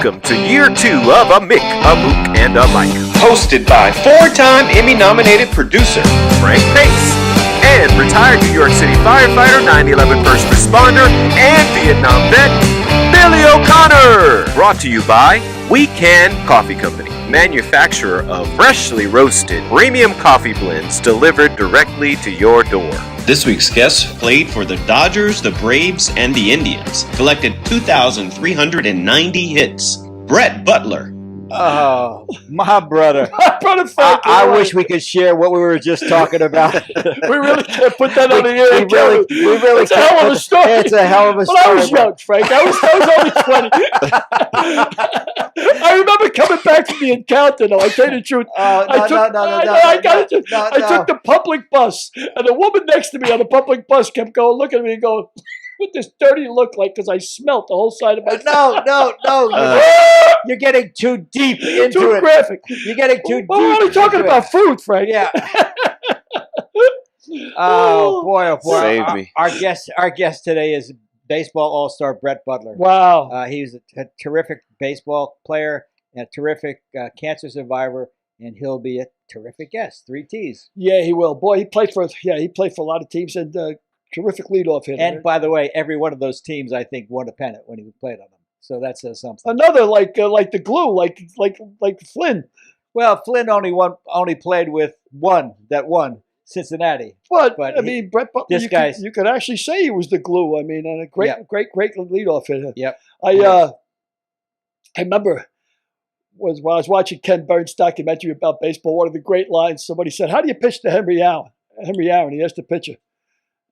Welcome to year 2 of A Mick, a Mook, and a Mike. Hosted by 4-time Emmy-nominated producer Frank Pace. And retired New York City firefighter, 9/11 first responder, and Vietnam vet, Billy O'Connor. Brought to you by We Can Coffee Company, manufacturer of freshly roasted premium coffee blends delivered directly to your door. This week's guests played for the Dodgers, the Braves, and the Indians. Collected 2,390 hits. Brett Butler. Oh, my brother. Brother Frank, I wish we could share what we were just talking about. we really can't put that on the air. We really it's a hell of a story. It's a hell of a story. But I was young, Frank. I was only 20. I remember coming back from the encounter, though. I tell you the truth. I took the public bus, and the woman next to me on the public bus kept going, looking at me and going, what this dirty look like? Because I smelt the whole side of my face. No. You're getting too deep into too it. Graphic. You're getting too deep. We're only talking about food, Frank. Yeah. Oh boy! Save me. Our guest today is baseball all-star Brett Butler. Wow. He's a terrific baseball player, and a terrific cancer survivor, and he'll be a terrific guest. 3 T's. Yeah, he will. Boy, he played for a lot of teams and terrific leadoff hitter. And by the way, every one of those teams, I think, won a pennant when he played on them. So that says something. Another like the glue, like Flynn. Well, Flynn only played with one that won, Cincinnati. But I mean, Brett Butler, you could actually say he was the glue. I mean, and a great leadoff hitter. Yep. I remember while I was watching Ken Burns' documentary about baseball, one of the great lines, somebody said, "How do you pitch to Henry Allen?" He asked the pitcher.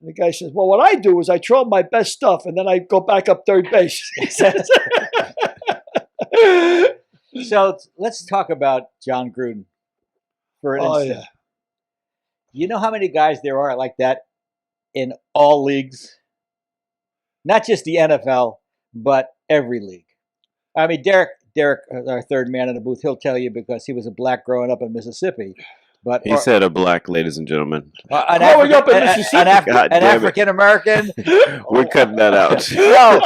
And the guy says, well, what I do is I throw my best stuff, and then I go back up third base. So let's talk about John Gruden for an instant. Yeah. You know how many guys there are like that in all leagues? Not just the NFL, but every league. I mean, Derek, our third man in the booth, he'll tell you because he was a black growing up in Mississippi. But He said a black, ladies and gentlemen. An African American. We're cutting that out. No,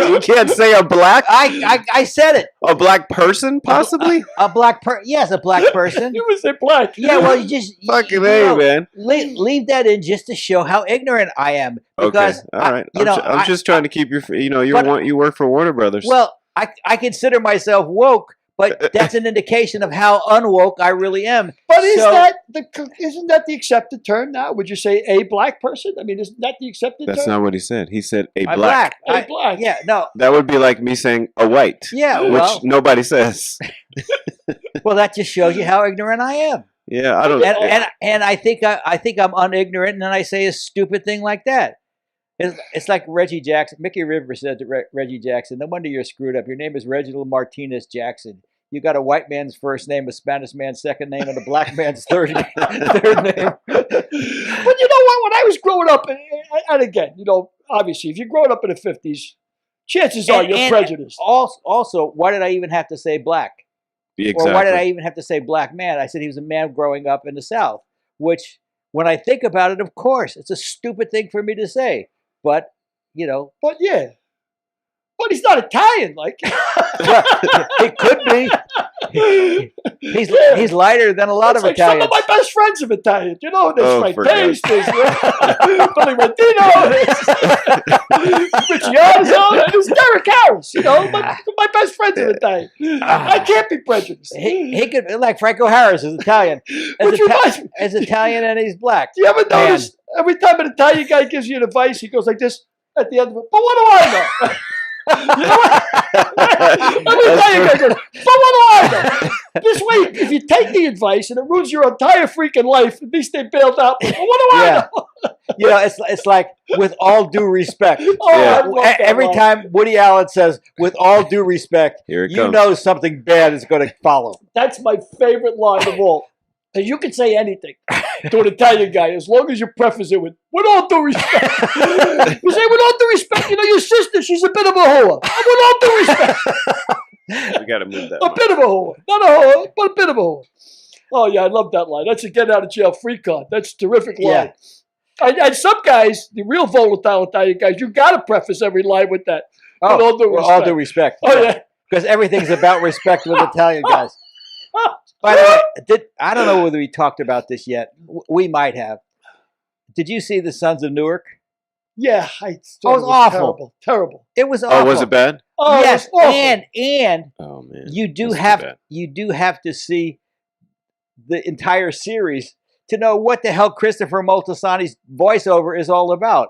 you can't say a black. I said it. A black person, possibly. A black yes, a black person. You was a black. Yeah, well, you just fucking A, man. Leave that in just to show how ignorant I am. Because okay, all right. I'm just trying to keep your. You work for Warner Brothers. Well, I consider myself woke. But that's an indication of how unwoke I really am. But isn't that the accepted term now? Would you say a black person? I mean, isn't that the accepted term? That's not what he said. He said a I'm black. A black. Yeah, no. That would be like me saying a white. Yeah, which nobody says. Well, that just shows you how ignorant I am. Yeah, I don't. And I think I'm unignorant, and then I say a stupid thing like that. It's like Reggie Jackson. Mickey Rivers said to Reggie Jackson, no wonder you're screwed up. Your name is Reginald Martinez Jackson. You got a white man's first name, a Spanish man's second name, and a black man's third name. But you know what? When I was growing up, and again, obviously, if you're growing up in the 50s, chances are you're prejudiced. Also, why did I even have to say black? Exactly. Or why did I even have to say black man? I said he was a man growing up in the South, which, when I think about it, of course, it's a stupid thing for me to say. But, But yeah. But he's not Italian, like. He could be. He's lighter than a lot of Italians. Some of my best friends are Italian. There's Frank Pace, there's Billy Martino, Richie Arzo, there's Derek Harris. My best friends are Italian. I can't be prejudiced. He could, like Franco Harris is Italian. As Italian and he's black. Do you ever notice every time an Italian guy gives you advice, he goes like this at the end of it, but what do I know? You know what? Every Italian guy goes, but what do I know? This way, if you take the advice and it ruins your entire freaking life, at least they bailed out. But what do I know? It's like, with all due respect. Every line. time Woody Allen says, with all due respect, Here it you comes. know something bad is going to follow. That's my favorite line of all. And you can say anything to an Italian guy as long as you preface it with all due respect. You say, with all due respect, your sister, she's a bit of a whore. With all due respect. We got to move that. A bit of a whore. Not a whore, but a bit of a whore. Oh, yeah, I love that line. That's a get out of jail free card. That's a terrific line. Yeah. And some guys, the real volatile Italian guys, you got to preface every line with that. With all due respect. Oh, yeah. because everything's about respect with Italian guys. By the way, I don't know whether we talked about this yet. We might have. Did you see The Sons of Newark? Yeah, I thought Oh, it was awful. Terrible. It was awful. Oh, was it bad? Oh, Yes, it was awful. and Oh man, you do That's too have bad. to see the entire series to know what the hell Christopher Moltisanti's voiceover is all about.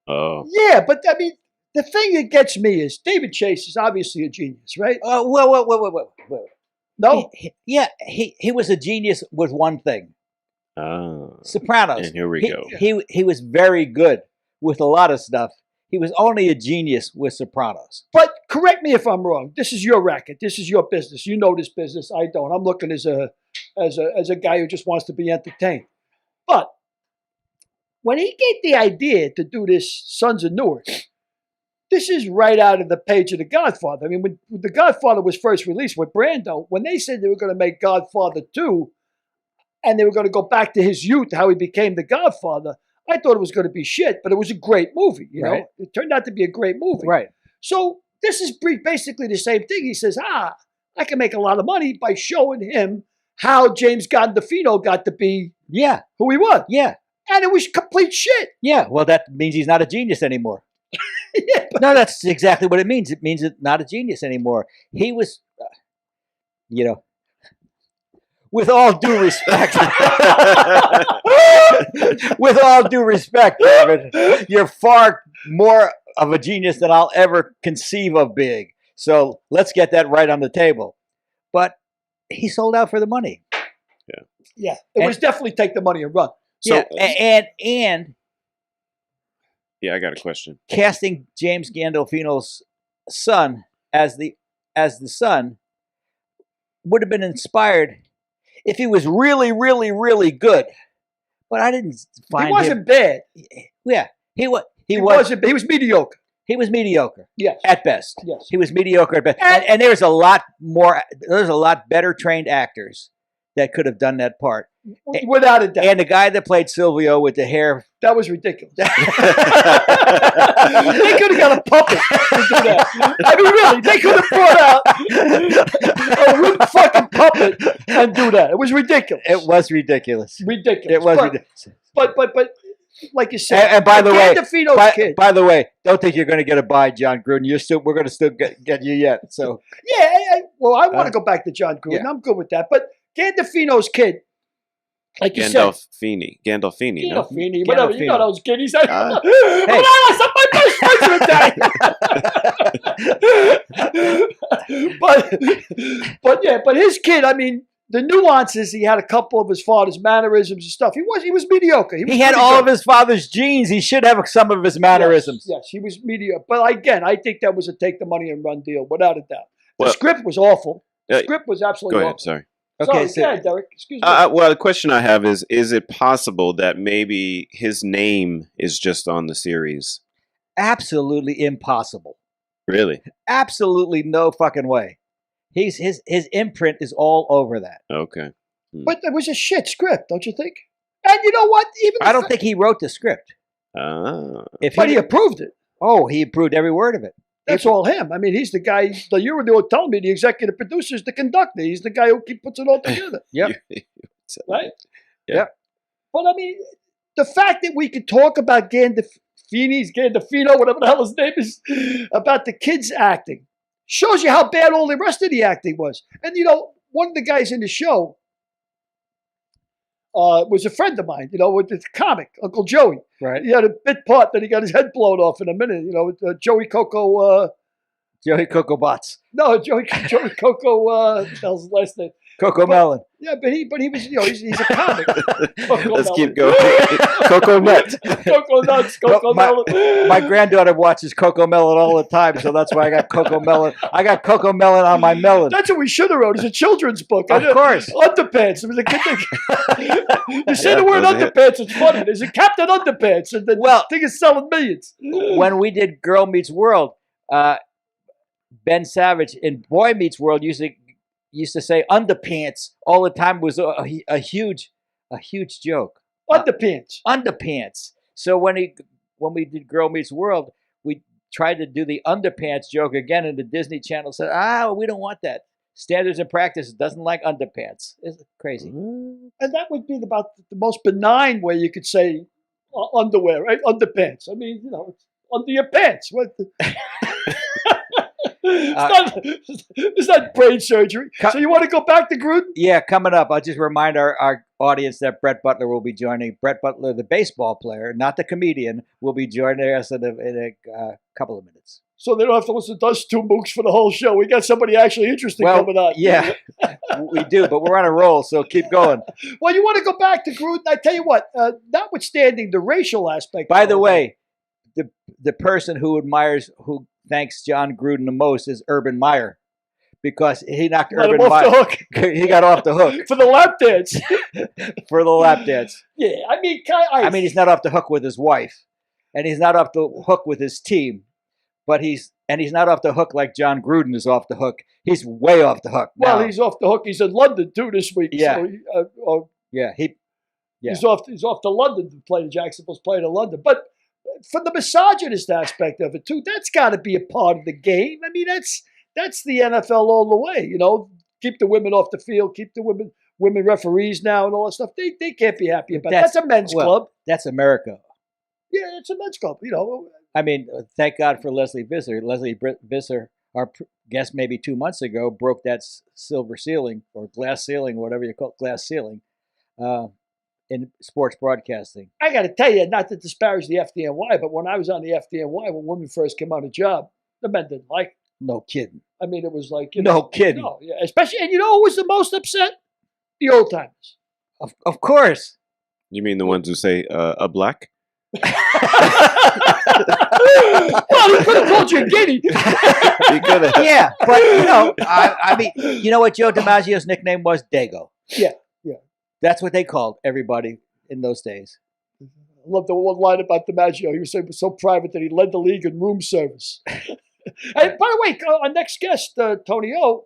Oh, Yeah, but I mean, the thing that gets me is David Chase is obviously a genius, right? Well. No, He was a genius with one thing. Sopranos. And here we go. He was very good with a lot of stuff. He was only a genius with Sopranos. but correct me if I'm wrong. This is your racket. This is your business. You know this business. I don't. I'm looking as a guy who just wants to be entertained. But when he gave the idea to do this Sons of Newark, this is right out of the page of The Godfather. I mean, when The Godfather was first released with Brando, when they said they were going to make Godfather 2 and they were going to go back to his youth, how he became the Godfather, I thought it was going to be shit, but it was a great movie. You know, it turned out to be a great movie. Right. So this is basically the same thing. He says, I can make a lot of money by showing him how James Gandolfino got to be Yeah. who he was. Yeah. And it was complete shit. Yeah. Well, that means he's not a genius anymore. Yeah, but- No, that's exactly what it means. It means it's not a genius anymore. He was, with all due respect, with all due respect, David, you're far more of a genius than I'll ever conceive of being. So let's get that right on the table. But he sold out for the money. yeah, it was definitely take the money and run. So, and yeah, I got a question. casting James Gandolfino's son as the son would have been inspired if he was really, really, really good. But I didn't find He wasn't bad. Yeah, he was. He wasn't. He was mediocre. He was mediocre Yes. at best. Yes. He was mediocre at best. And there's a lot more. There's a lot better trained actors that could have done that part. Without a doubt. And the guy that played Silvio with the hair. That was ridiculous. They could have got a puppet to do that. I mean, really, they could have brought out a wooden fucking puppet and do that. It was ridiculous. It was ridiculous. Ridiculous. It was ridiculous. But like you said, And by the way, Gandolfino's kid. by the way, don't think you're going to get a buy, John Gruden. We're going to still get you yet. So Yeah, I want to go back to John Gruden. Yeah. I'm good with that. But Gandolfino's kid, like you said, Gandolfini, no? Gandolfini, whatever. You know those kids. He said, Uh, hey. My best friends are Italian. but his kid, I mean, the nuances, he had a couple of his father's mannerisms and stuff. He was mediocre. he had all of his father's genes. He should have some of his mannerisms. Yes, he was mediocre. But again, I think that was a take the money and run deal, without a doubt. The Well- script was awful. The script was absolutely Go ahead. awful. Sorry. Okay, Sorry, go ahead, Derek. Excuse me. Well, the question I have is it possible that maybe his name is just on the series? Absolutely impossible. Really? Absolutely no fucking way. His imprint is all over that. Okay. But it was a shit script, don't you think? And you know what? Even I don't think he wrote the script. If But he approved it. he approved every word of it. That's all him. I mean, he's the guy. You were telling me the executive producer is the conductor. He's the guy who puts it all together, Yep. right? Yeah. But I mean, the fact that we could talk about Gandolfino, whatever the hell his name is, about the kids acting, shows you how bad all the rest of the acting was. And one of the guys in the show was a friend of mine. With the comic Uncle Joey. Right. He had a bit part that he got his head blown off in a minute. With Joey Coco. Joey Coco Bots. No, Joey Coco. What the hell's his last name? Coco Melon. Yeah, but he was. He's a comic. Let's keep going. Coco Nut. Coco Nuts. Coco Melon. My granddaughter watches Coco Melon all the time, so that's why I got Coco Melon. I got Coco Melon on my melon. That's what we should have wrote. It's a children's book. Of course. Underpants. It was a good thing. You say the word that was a hit. underpants, it's funny. There's a Captain Underpants, and the thing is selling millions. When we did Girl Meets World, Ben Savage in Boy Meets World used to say underpants all the time. It was a huge joke. Underpants. Underpants. So when we did Girl Meets World, we tried to do the underpants joke again, and the Disney Channel said, we don't want that. Standards and Practice doesn't like underpants. It's crazy. And that would be about the most benign way you could say underwear, right? Underpants. I mean, it's under your pants. What? It's not brain surgery. So you want to go back to Gruden? Yeah, coming up, I'll just remind our audience that Brett Butler will be joining. Brett Butler, the baseball player, not the comedian, will be joining us in a couple of minutes. So they don't have to listen to us two mooks for the whole show. We got somebody actually interesting coming on. Yeah, we do, but we're on a roll, so keep going. Well, you want to go back to Gruden? I tell you what, notwithstanding the racial aspect. By the way, the person who thanks John Gruden the most is Urban Meyer, because he knocked Urban Meyer off the hook. He got off the hook for the lap dance. For the lap dance. Yeah, I mean, he's not off the hook with his wife, and he's not off the hook with his team, but he's not off the hook like John Gruden is off the hook. He's way off the hook now. Well, he's off the hook. He's in London too this week. Yeah. So he's off to London to play. Jacksonville's playing in London, but. For the misogynist aspect of it too, that's got to be a part of the game. I mean, that's the NFL all the way. Keep the women off the field, keep the women referees now, and all that stuff. They can't be happy about that. That's a men's club. That's America. Yeah, it's a men's club. I mean, thank God for Leslie Visser. Leslie Visser, our guest maybe 2 months ago, broke that silver ceiling or glass ceiling, whatever you call it, glass ceiling. In sports broadcasting. I got to tell you, not to disparage the FDNY, but when I was on the FDNY, when women first came on the job, the men didn't like it. No kidding. I mean, it was like... no kidding. No, yeah, especially, and who was the most upset? The old timers. Of course. You mean the ones who say, a black? Well, he could have called you a guinea. He could have. Yeah, but, I mean, you know what Joe DiMaggio's nickname was? Dago. Yeah. That's what they called everybody in those days. I love the one line about DiMaggio. He was so private that he led the league in room service. And by the way, our next guest, Tony O,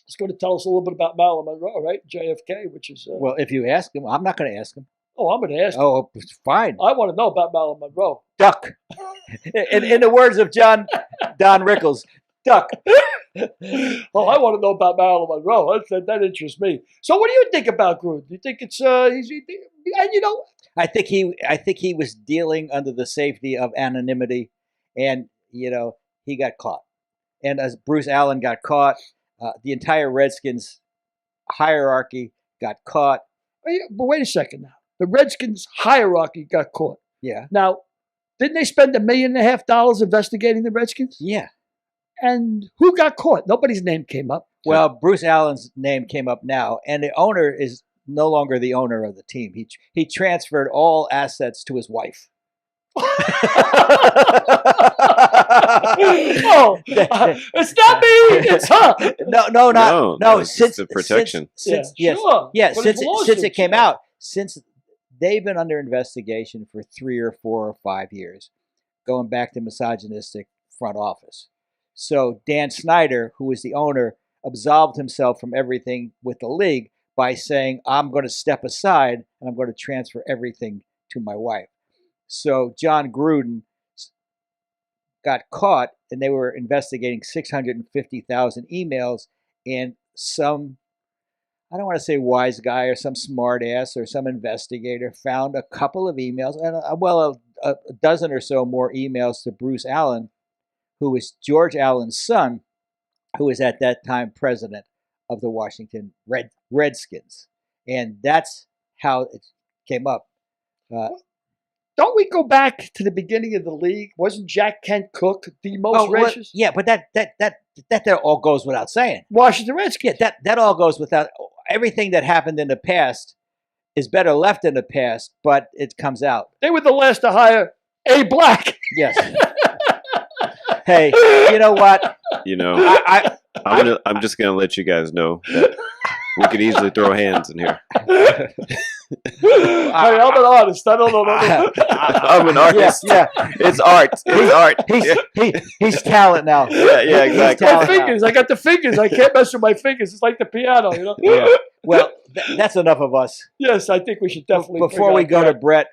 is going to tell us a little bit about Marilyn Monroe, right? JFK, which is... well, if you ask him, I'm not going to ask him. Oh, I'm going to ask him. Oh, fine. I want to know about Marilyn Monroe. Duck. In the words of Don Rickles, duck. Oh, I want to know about Marilyn Monroe. That interests me. So, what do you think about Gruden? Do you think it's I think he was dealing under the safety of anonymity, and he got caught. And as Bruce Allen got caught, the entire Redskins hierarchy got caught. But wait a second now. The Redskins hierarchy got caught. Yeah. Now, didn't they spend $1.5 million investigating the Redskins? Yeah. And who got caught? Nobody's name came up. Well, Bruce Allen's name came up now, and the owner is no longer the owner of the team. He transferred all assets to his wife. It's not me. It's her. No. Since the protection. Since it came out, since they've been under investigation for 3 or 4 or 5 years, going back to misogynistic front office. So Dan Snyder, who is the owner, absolved himself from everything with the league by saying, I'm going to step aside and I'm going to transfer everything to my wife. So John Gruden got caught, and they were investigating 650,000 emails, and some, I don't want to say wise guy or some smart ass or some investigator found a couple of emails, and a dozen or so more emails to Bruce Allen, who was George Allen's son, who was at that time president of the Washington Redskins. And that's how it came up. Don't we go back to the beginning of the league? Wasn't Jack Kent Cooke the most racist? Yeah, but that all goes without saying. Washington Redskins. Yeah, that all goes without. Everything that happened in the past is better left in the past, but it comes out. They were the last to hire a black. Yes. Hey, you know what? I'm just gonna let you guys know that we could easily throw hands in here. I'm an artist. I don't know. I'm an artist. Yeah. It's art. It's art. He's talent now. Yeah, exactly. My fingers. I got the fingers. I can't mess with my fingers. It's like the piano, Yeah. Well, that's enough of us. Yes, I think we should definitely. Before we go to Brett,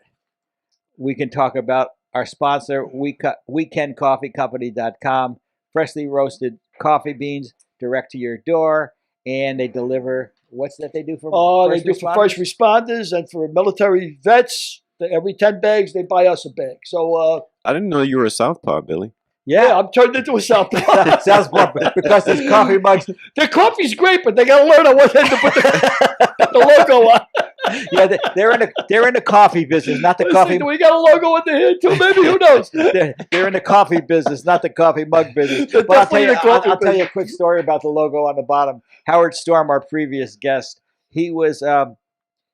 we can talk about our sponsor, weekendcoffeecompany.com. Freshly roasted coffee beans direct to your door, and they deliver. What's that they do for? They do for first responders and for military vets. Every 10 bags, they buy us a bag. So I didn't know you were a Southpaw, Billy. yeah, I'm turned into a Southpaw. Southpaw because there's coffee mugs. Their coffee's great, but they got to learn on what end to put the logo on. Yeah, they're in the coffee business, not the coffee. We got a logo on the head too. Maybe, who knows? They're in the coffee business, not the coffee mug business. They're But I'll tell definitely you, in the coffee I'll tell you a business. quick story about the logo on the bottom. Howard Storm, our previous guest, he was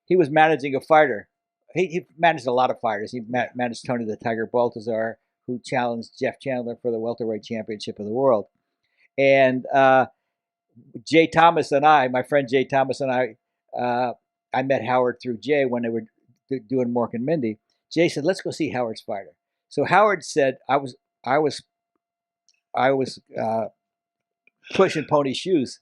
managing a fighter. He managed a lot of fighters. He managed Tony the Tiger Baltazar, who challenged Jeff Chandler for the welterweight championship of the world. And Jay Thomas and I, my friend Jay Thomas and I met Howard through Jay when they were doing Mork and Mindy. Jay said, "Let's go see Howard's fighter." So Howard said, "I was pushing pony shoes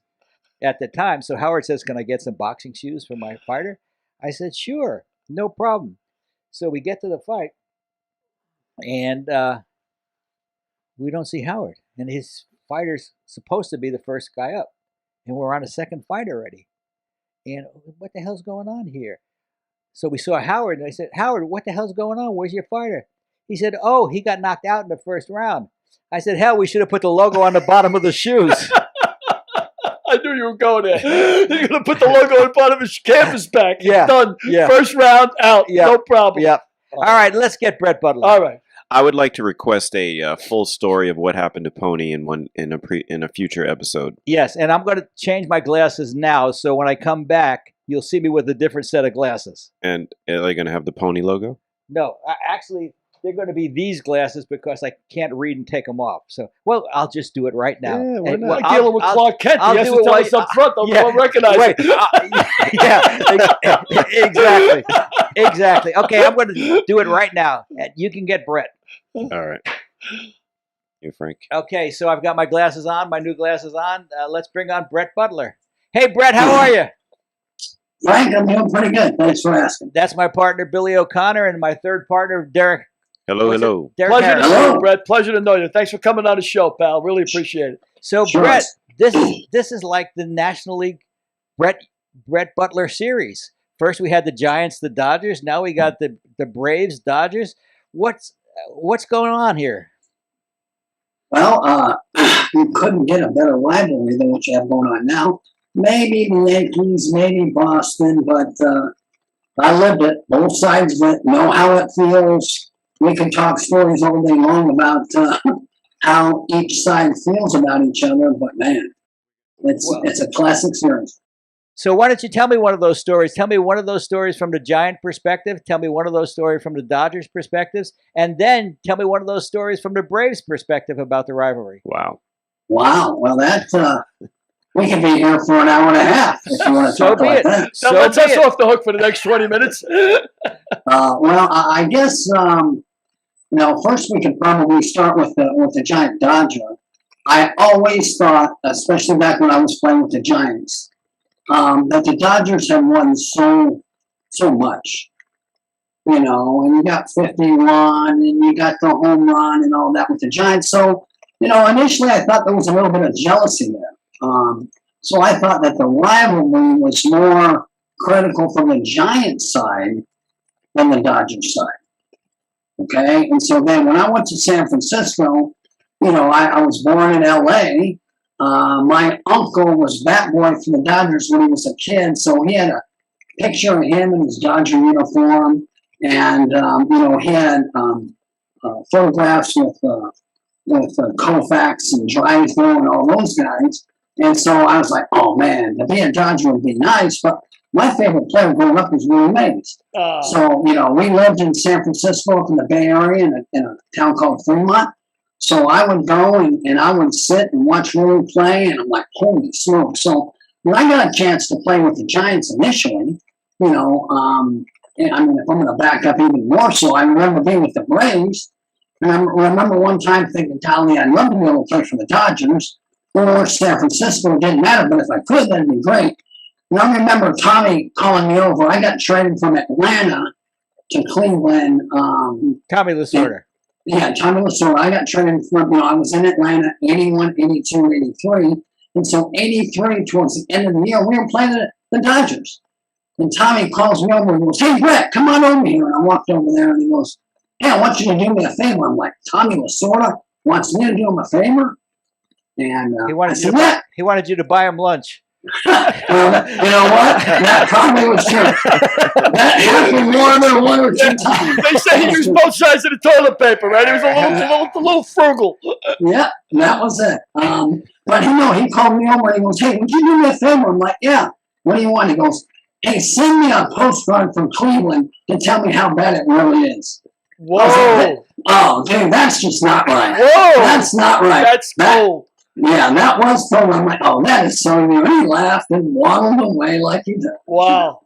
at the time." So Howard says, "Can I get some boxing shoes for my fighter?" I said, "Sure, no problem." So we get to the fight, and we don't see Howard, and his fighter's supposed to be the first guy up, and we're on a second fight already. And what the hell's going on here? So we saw Howard, and I said, "Howard, what the hell's going on? Where's your fighter?" He said, "Oh, he got knocked out in the first round." I said, "Hell, we should have put the logo on the bottom of the shoes." I knew you were going there. You're going to put the logo on the bottom of his canvas back. Yeah. Done. Yeah. First round, out. Yeah. No problem. Yep. All right, let's get Brett Butler. All right. I would like to request a full story of what happened to Pony in a future episode. Yes, and I'm going to change my glasses now, so when I come back, you'll see me with a different set of glasses. And are they going to have the Pony logo? No, actually, they're going to be these glasses because I can't read and take them off. So, well, I'll just do it right now. Yeah, why And, not? well, Like dealing with Clark Kent. I'll He has do to it tell while us up front. Don't recognize Wait, it. exactly. Exactly. Okay, I'm going to do it right now. You can get Brett. All right. You, Frank. Okay, so I've got my glasses on, my new glasses on. Let's bring on Brett Butler. Hey, Brett, how are you? Frank, I'm doing pretty good. Thanks for asking. That's my partner, Billy O'Connor, and my third partner, Derek. Hello, hello. Derek Pleasure Harris. to know Hello. you, Brett. Pleasure to know you. Thanks for coming on the show, pal. Really appreciate it. So, Sure. Brett, this is like the National League Brett Butler series. First, we had the Giants, the Dodgers. Now we got the Braves, Dodgers. What's going on here? Well, you couldn't get a better rivalry than what you have going on now. Maybe the Yankees, maybe Boston, but I lived it. Both sides of it. Know how it feels. We can talk stories all day long about how each side feels about each other, but man, it's a classic series. So why don't you tell me one of those stories? Tell me one of those stories from the Giant perspective. Tell me one of those stories from the Dodgers perspectives. And then tell me one of those stories from the Braves perspective about the rivalry. Wow. Wow. Well, that we can be here for an hour and a half if you want to So talk be about it. that. So Now, let's be us it. off the hook for the next 20 minutes. Well, I guess first we could probably start with the Giant Dodger. I always thought, especially back when I was playing with the Giants, that the Dodgers had won so much, and you got 51, and you got the home run and all that with the Giants. So, initially I thought there was a little bit of jealousy there. So I thought that the rivalry was more critical from the Giants side than the Dodgers side. Okay, and so then when I went to San Francisco, I was born in LA. My uncle was bat boy for the Dodgers when he was a kid, so he had a picture of him in his Dodger uniform, and he had photographs with Koufax and Drysdale and all those guys. And so I was like, oh man, to be a Dodger would be nice, but my favorite player growing up was Willie Mays. So, we lived in San Francisco up in the Bay Area in a town called Fremont. So I would go and I would sit and watch Willie play, and I'm like, holy smokes. So when I got a chance to play with the Giants initially, if I'm going to back up even more, so I remember being with the Braves, and I remember one time thinking, golly, I'd love to be able to play for the Dodgers or San Francisco. It didn't matter, but if I could, that'd be great. And I remember Tommy calling me over. I got traded from Atlanta to Cleveland. Tommy Lasorda. Yeah, Tommy Lasorda. I got traded from, I was in Atlanta 81, 82, 83. And so 83, towards the end of the year, we were playing the Dodgers. And Tommy calls me over and goes, "Hey, Brett, come on over here." And I walked over there and he goes, "Hey, I want you to do me a favor." I'm like, "Tommy Lasorda wants me to do him a favor?" And He I wanted said, "Yeah." he wanted you to buy him lunch. Well, you know what? That probably was true. That happened more than one or two times. They say he used both sides of the toilet paper, right? He was a little frugal. Yeah, that was it. But he called me over and he goes, "Hey, would you do me a favor?" I'm like, "Yeah. What do you want?" He goes, "Hey, send me a postcard from Cleveland to tell me how bad it really is." Whoa. Oh, dude, that's just not right. Whoa. That's not right. That's cold. Yeah, that was cold. I'm like, "Oh, that is so new." And he laughed and waddled away like he did. Wow.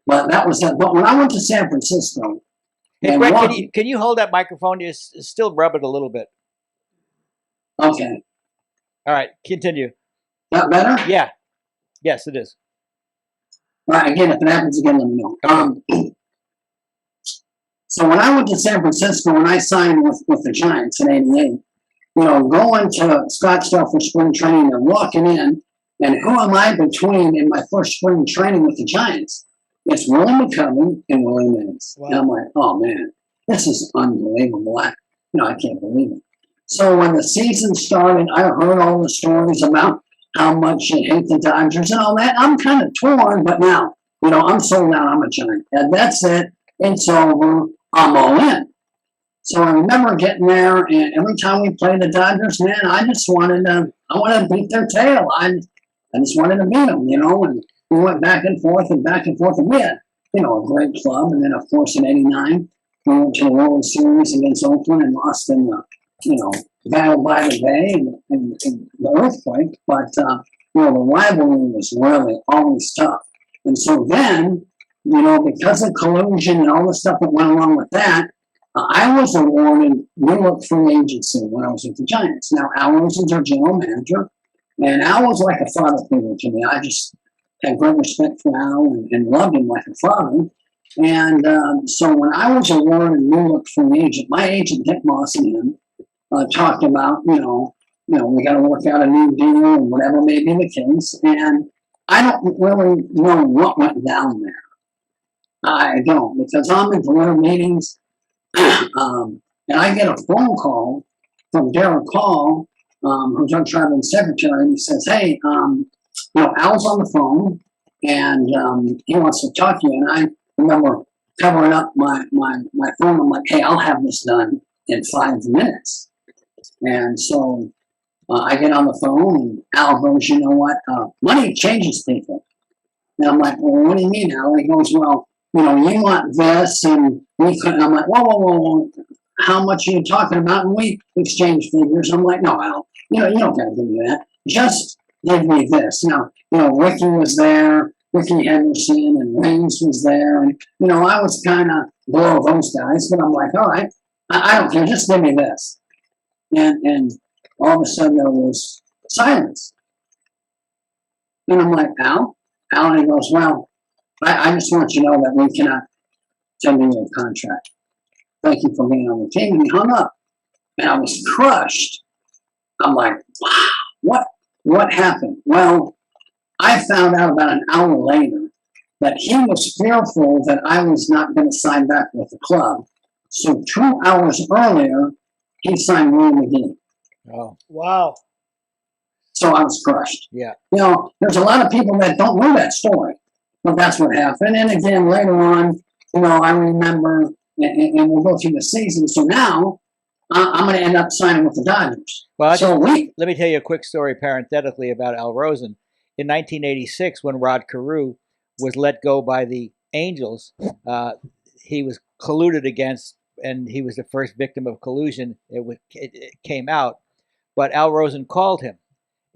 But that was it. But when I went to San Francisco, Hey, and Brett, walked- can you hold that microphone? You still rub it a little bit. okay, All right, continue. that better? Yeah. Yes, it is. All right, again, if it happens again, let me know. So when I went to San Francisco and I signed with the Giants in '88, going to Scottsdale for spring training and walking in, and who am I between in my first spring training with the Giants? It's Willie McCovey and Willie Mays. Wow. And I'm like, "Oh man, this is unbelievable. I can't believe it." So when the season started, I heard all the stories about how much you hate the Dodgers and all that. I'm kind of torn, but now, I'm sold out. I'm a Giant. And that's it. It's over. I'm all in. So I remember getting there, and every time we played the Dodgers, man, I wanted to beat their tail. I just wanted to beat them, and we went back and forth, and we had, a great club. And then, of course, in '89, we went to the World Series against Oakland and lost in the, battle by the bay and the earthquake. But, the rivalry was really always tough. And so then, because of collusion and all the stuff that went along with that, I was awarded New Look Free Agency when I was with the Giants. Now, Al Rosen's our general manager, and Al was like a father figure to me. I just had great respect for Al and loved him like a father. And so when I was awarded New Look Free Agent, my agent, Dick Moss, and him talked about, we got to work out a new deal and whatever may be the case. And I don't really know what went down there. I don't, because I'm in political meetings. And I get a phone call from Derek Hall, who's our traveling secretary, and he says, "Hey, Al's on the phone, and he wants to talk to you." And I remember covering up my phone. I'm like, "Hey, I'll have this done in 5 minutes." And so I get on the phone, and Al goes, "You know what? Money changes people." And I'm like, "Well, what do you mean, Al?" He goes, "Well, you want this, and we couldn't." I'm like, whoa. How much are you talking about? And we exchange figures. I'm like, "No, Al, you don't got to give me that. Just give me this." Now, Ricky was there, Ricky Henderson, and Reigns was there. And, I was kind of below those guys, but I'm like, "All right, I don't care. Just give me this." And all of a sudden there was silence. And I'm like, "Al?" And he goes, "Well, I just want you to know that we cannot tender you a contract. Thank you for being on the team." And he hung up. And I was crushed. I'm like, wow, what happened? Well, I found out about an hour later that he was fearful that I was not going to sign back with the club. So 2 hours earlier, he signed Willie McGee. Oh, Wow. So I was crushed. yeah. There's a lot of people that don't know that story. But that's what happened. And again, later on, I remember, and we'll go through the season. So now I'm going to end up signing with the Dodgers. Well, Let me tell you a quick story parenthetically about Al Rosen. In 1986, when Rod Carew was let go by the Angels, he was colluded against, and he was the first victim of collusion. It came out. But Al Rosen called him,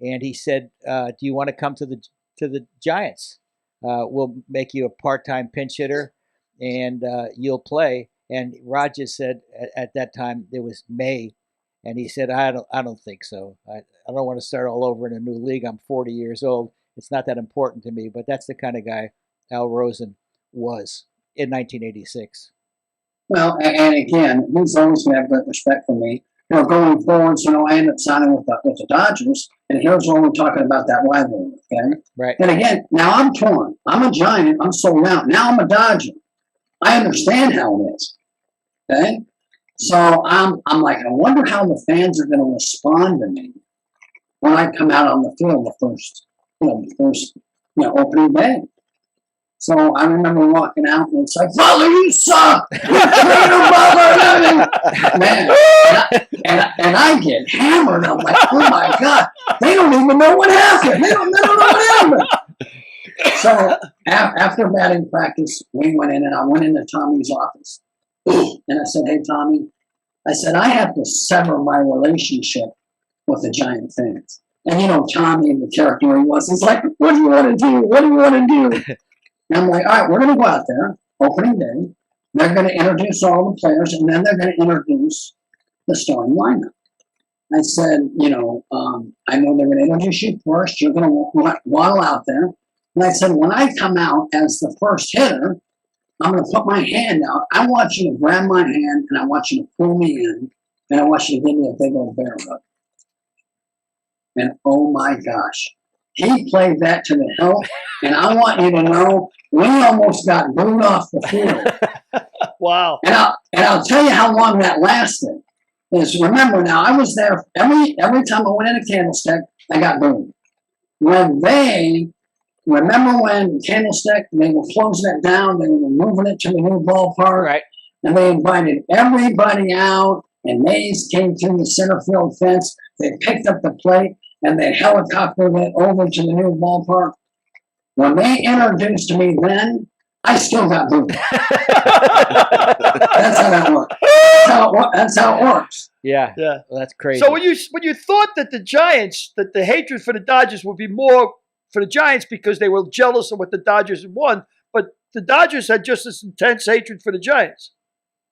and he said, "Do you want to come to the Giants? We'll make you a part-time pinch hitter, and you'll play." And Rod just said at that time, it was May, and he said, I don't think so. I don't want to start all over in a new league. I'm 40 years old. It's not that important to me." But that's the kind of guy Al Rosen was in 1986. Well, and again, he's always going to have great respect for me. Going forwards, I ended up signing with the Dodgers, and here's when we're talking about that rivalry, okay? Right. And again, now I'm torn. I'm a Giant. I'm sold out. Now I'm a Dodger. I understand how it is, okay? So I'm like, I wonder how the fans are going to respond to me when I come out on the field the first opening day. So I remember walking out and it's like, Butler, you suck! Man, and I get hammered. I'm like, oh my God, they don't even know what happened. They don't know what happened. So after batting practice, we went in and I went into Tommy's office. And I said, hey, Tommy, I have to sever my relationship with the Giant fans. And Tommy, the character he was, he's like, what do you want to do? What do you want to do? And I'm like, all right, we're going to go out there, opening day. They're going to introduce all the players, and then they're going to introduce the starting lineup. I said, I know they're going to introduce you first. You're going to waddle out there. And I said, when I come out as the first hitter, I'm going to put my hand out. I want you to grab my hand, and I want you to pull me in, and I want you to give me a big old bear hug. And oh my gosh, he played that to the hilt. And I want you to know, we almost got booed off the field. Wow. And I'll tell you how long that lasted. Is remember now, I was there every time I went in a Candlestick, I got booed. Remember when Candlestick, they were closing it down, they were moving it to the new ballpark, Right. And they invited everybody out, and Mays came through the center field fence. They picked up the plate, and they helicoptered it over to the new ballpark. When they introduced me then, I still got booed. That's how that works. That's how it works. Yeah. Yeah. Well, that's crazy. So when you thought that the Giants, that the hatred for the Dodgers would be more for the Giants because they were jealous of what the Dodgers had won, but the Dodgers had just as intense hatred for the Giants.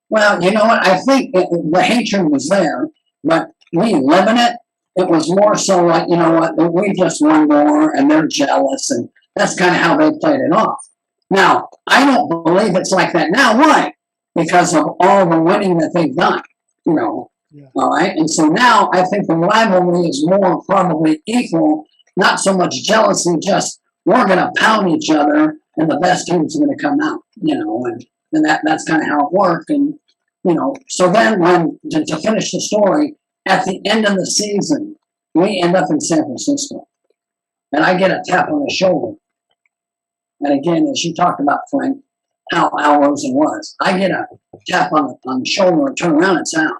Well, you know what? I think the hatred was there, but me living it, it was more so like, we just won more and they're jealous, and that's kind of how they played it off. Now, I don't believe it's like that now. Why? Because of all the winning that they've done, Yeah. All right? And so now I think the rivalry is more probably equal, not so much jealousy, just we're going to pound each other and the best team's going to come out, and that's kind of how it worked. And, so then to finish the story, at the end of the season, we end up in San Francisco. And I get a tap on the shoulder. And again, as you talked about, Frank, how Al Rosen was, I get a tap on the shoulder and turn around, it's Al.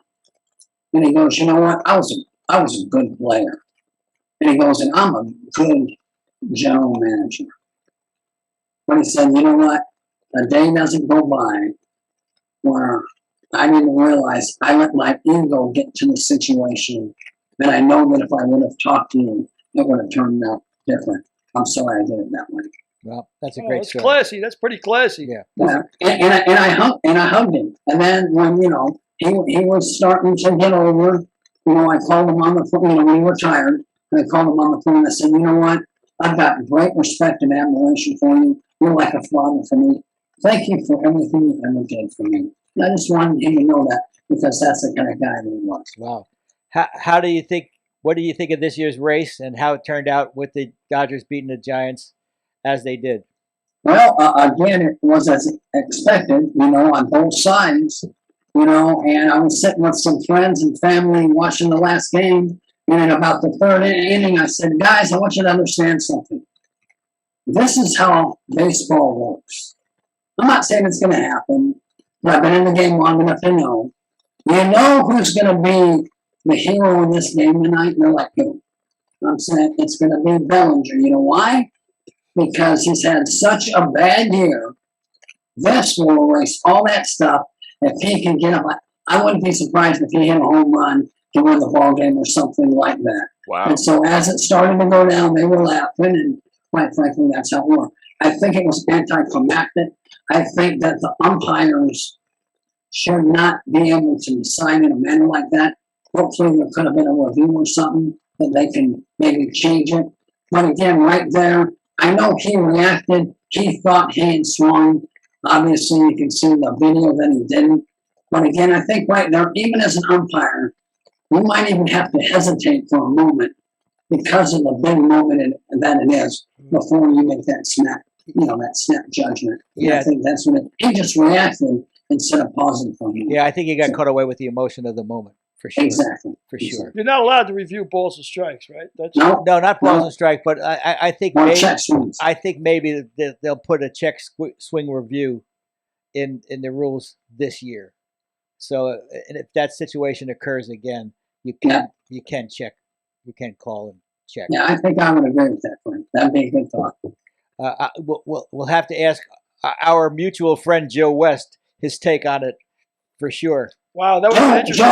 And he goes, you know what? I was a good player. And he goes, and I'm a good general manager. But he said, you know what? A day doesn't go by where I didn't realize I let my ego get to the situation. And I know that if I would have talked to you, it would have turned out different. I'm sorry I did it that way. Well, that's a great That's story. classy. That's pretty classy. Yeah. Yeah. And I hugged him. And then when, he was starting to get over, I called him on the phone, when he retired, and I called him on the phone and I said, you know what? I've got great respect and admiration for you. You're like a father for me. Thank you for everything you ever did for me. And I just wanted him to know that because that's the kind of guy that he was. Wow. How do you think? What do you think of this year's race and how it turned out with the Dodgers beating the Giants as they did? Well, again, it was as expected, on both sides, and I was sitting with some friends and family watching the last game. And in about the third inning, I said, guys, I want you to understand something. This is how baseball works. I'm not saying it's going to happen, but I've been in the game long enough to know. You know who's going to be the hero in this game tonight? And they're like, who? I'm saying it's going to be Bellinger. You know why? Because he's had such a bad year. This will erase all that stuff. If he can get up, I wouldn't be surprised if he hit a home run to win the ball game or something like that. Wow. And so as it started to go down, they were laughing, and quite frankly, that's how it worked. I think it was anticlimactic. I think that the umpires should not be able to decide in a manner like that. Hopefully there could have been a review or something that they can maybe change it. But again, right there, I know he reacted. He thought he had swung. Obviously, you can see the video that he didn't. But again, I think right there, even as an umpire, you might even have to hesitate for a moment because of the big moment that it is before you make that snap, that snap judgment. Yeah. I think that's what he just reacted instead of pausing for him. Yeah, I think he got caught away with the emotion of the moment, for sure. Exactly. For sure. You're not allowed to review balls and strikes, right? That's No, No, not balls No. and strike, but I think or maybe, check swings. I think maybe they'll put a check swing review in the rules this year. So and if that situation occurs again, you can check, you can call and check. Yeah, I think I would agree with that, Frank. That'd be a good thought. We'll have to ask our mutual friend Joe West his take on it for sure. wow. That was interesting.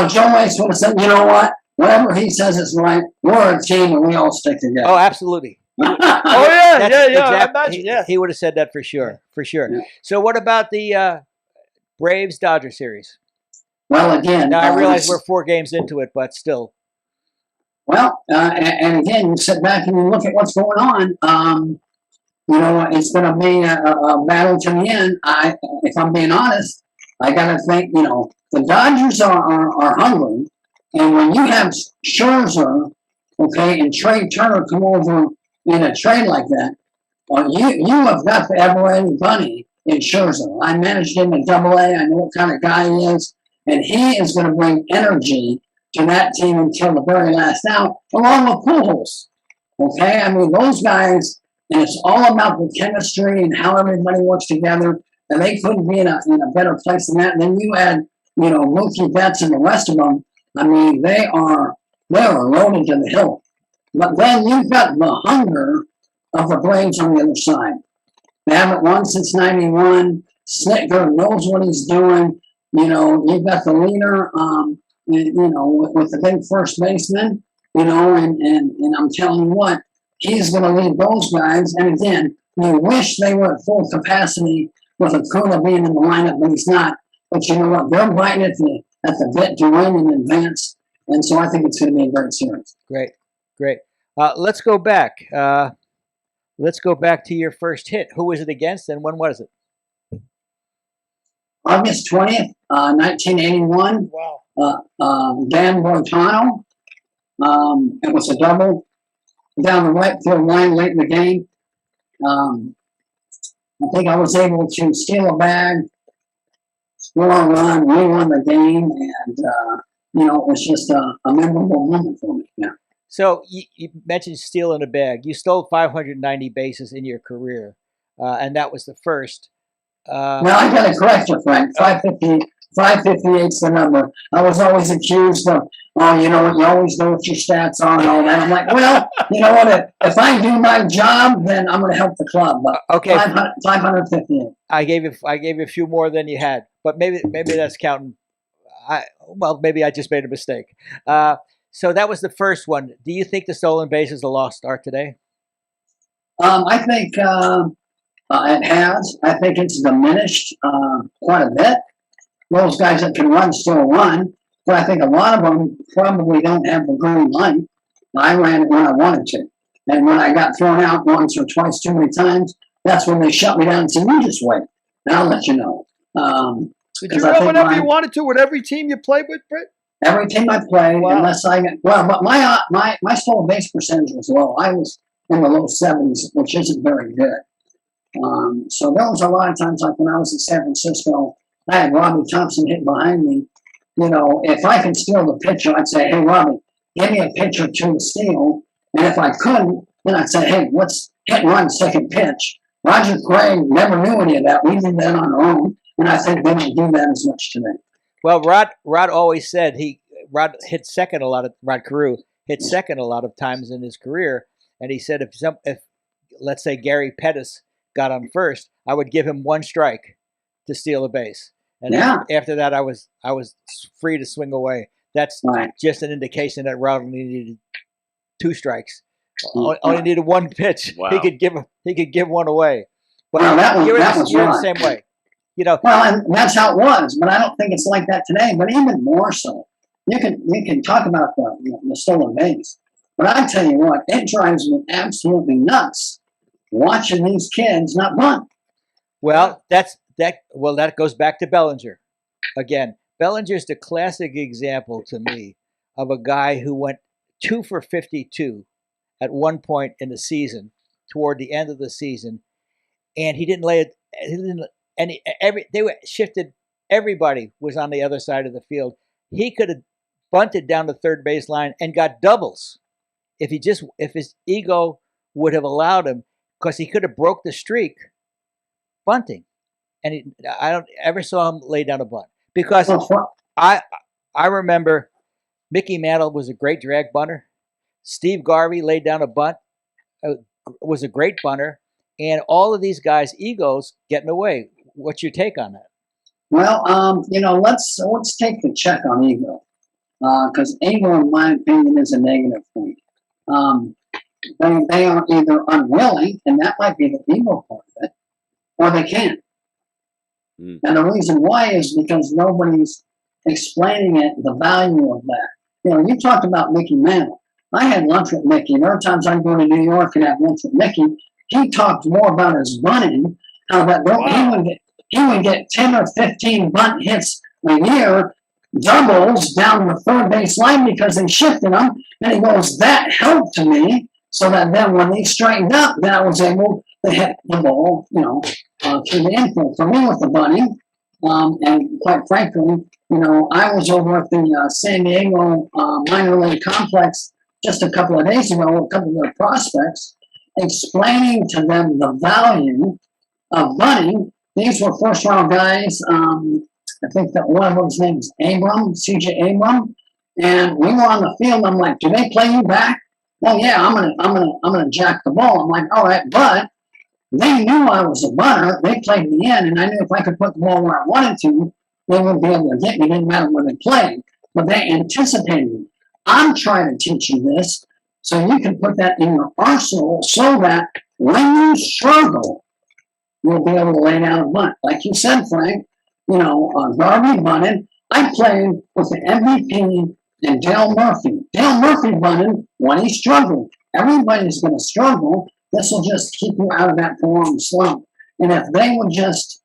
Joe West would have said, you know what? Whatever he says is right. We're a team and we all stick together. Oh, absolutely. Oh yeah, That's yeah. I exact- imagine. Yeah. He would have said that for sure, Yeah. So what about the Braves Dodger series? Well, again, Now I realize we're 4 games into it, but still. well, and again, you sit back and you look at what's going on. It's going to be a battle to the end. If I'm being honest, I got to think. The Dodgers are hungry, and when you have Scherzer, okay, and Trey Turner come over in a trade like that, you have got the ever-ready bunny in Scherzer. I managed him in Double-A. I know what kind of guy he is, and he is going to bring energy to that team until the very last out, along with Pujols. Okay, I mean those guys, and it's all about the chemistry and how everybody works together. And they couldn't be in a better place than that. And then you add, Mookie Betts and the rest of them. I mean, they are loaded to the hill. But then you've got the hunger of the Braves on the other side. They haven't won since '91. Snitker knows what he's doing. You've got the leader, with the big first baseman, and I'm telling you what, he's going to lead those guys. And again, you wish they were at full capacity with Acuna being in the lineup, but he's not. But you know what? They're biting at the bit to win in advance. And so I think it's going to be a great series. Great. Let's go back. Let's go back to your first hit. Who was it against, and when was it? August 20th, 1981. Wow. Dan Bortano. It was a double down the right field line late in the game. I think I was able to steal a bag, score a run, we won the game, and it was just a memorable moment for me. Yeah. So you mentioned stealing a bag. You stole 590 bases in your career, and that was the first. Now I got to correct you, Frank. 558's the number. I was always accused of, you always know what your stats are and all that. I'm like, well, you know what? If I do my job, then I'm going to help the club. But Okay. 558. I gave you a few more than you had, but maybe that's counting. Maybe I just made a mistake. So that was the first one. Do you think the stolen base is a lost art today? I think it has. I think it's diminished quite a bit. Those guys that can run still run, but I think a lot of them probably don't have the green light. I ran it when I wanted to. And when I got thrown out once or twice too many times, that's when they shut me down and said, you just wait, and I'll let you know. Did you run whenever you wanted to with every team you played with, Brett? Every team I played, Wow. unless but my stolen base percentage was low. I was in the low 70s, which isn't very good. So there was a lot of times, like when I was in San Francisco, I had Robbie Thompson hitting behind me. If I could steal the pitcher, I'd say, hey, Robbie, give me a pitch or two to steal. And if I couldn't, then I'd say, hey, let's hit and run second pitch. Roger Craig never knew any of that. We did that on our own. And I think they don't do that as much today. Well, Rod always said Rod hit second a lot of Rod Carew hit second a lot of times in his career, and he said if let's say Gary Pettis got on first, I would give him one strike to steal a base, and after that I was free to swing away. That's right. Just an indication that Rod only needed 2 strikes, only needed 1 pitch. Wow. He could give one away. But Well, you're that was the right. same way. Well, and that's how it was, but I don't think it's like that today. But even more so, you can talk about the stolen base, but I tell you what, it drives me absolutely nuts watching these kids not bunt. Well, that goes back to Bellinger. again, Bellinger's the classic example to me of a guy who went 2 for 52 at one point in the season, toward the end of the season, and he didn't lay it. He didn't, and they were shifted. Everybody was on the other side of the field. He could have bunted down the third baseline and got doubles if his ego would have allowed him, because he could have broke the streak bunting. And I don't ever saw him lay down a bunt, because I remember Mickey Mantle was a great drag bunter. Steve Garvey laid down a bunt, was a great bunter, and all of these guys' egos getting away. What's your take on that? Well, let's take the check on ego, because ego, in my opinion, is a negative thing. They are either unwilling, and that might be the ego part of it, or they can't. And the reason why is because nobody's explaining it, the value of that. You talked about Mickey Mantle. I had lunch with Mickey. There are times I go to New York and have lunch with Mickey. He talked more about his bunting, how that he would get 10 or 15 bunt hits a year, doubles down the third base line because they shifted them. And he goes, that helped me, so that then when they straightened up, then I was able to hit the ball, through the infield. For me with the bunting, and quite frankly, I was over at the San Diego minor league complex just a couple of days ago with a couple of their prospects, explaining to them the value of bunting. These were first-round guys. I think that one of them's name's C.J. Abram, and we were on the field. I'm like, "Do they play you back?" "Well, yeah, I'm gonna jack the ball." I'm like, "All right," but they knew I was a bunter. They played me in, and I knew if I could put the ball where I wanted to, they wouldn't be able to get me. It didn't matter where they played, but they anticipated me. I'm trying to teach you this so you can put that in your arsenal, so that when you struggle, you'll be able to lay down a bunt. Like you said, Frank, Garvey bunted. I played with the MVP and Dale Murphy. Dale Murphy bunted when he struggled. Everybody's going to struggle. This will just keep you out of that prolonged slump. And if they would just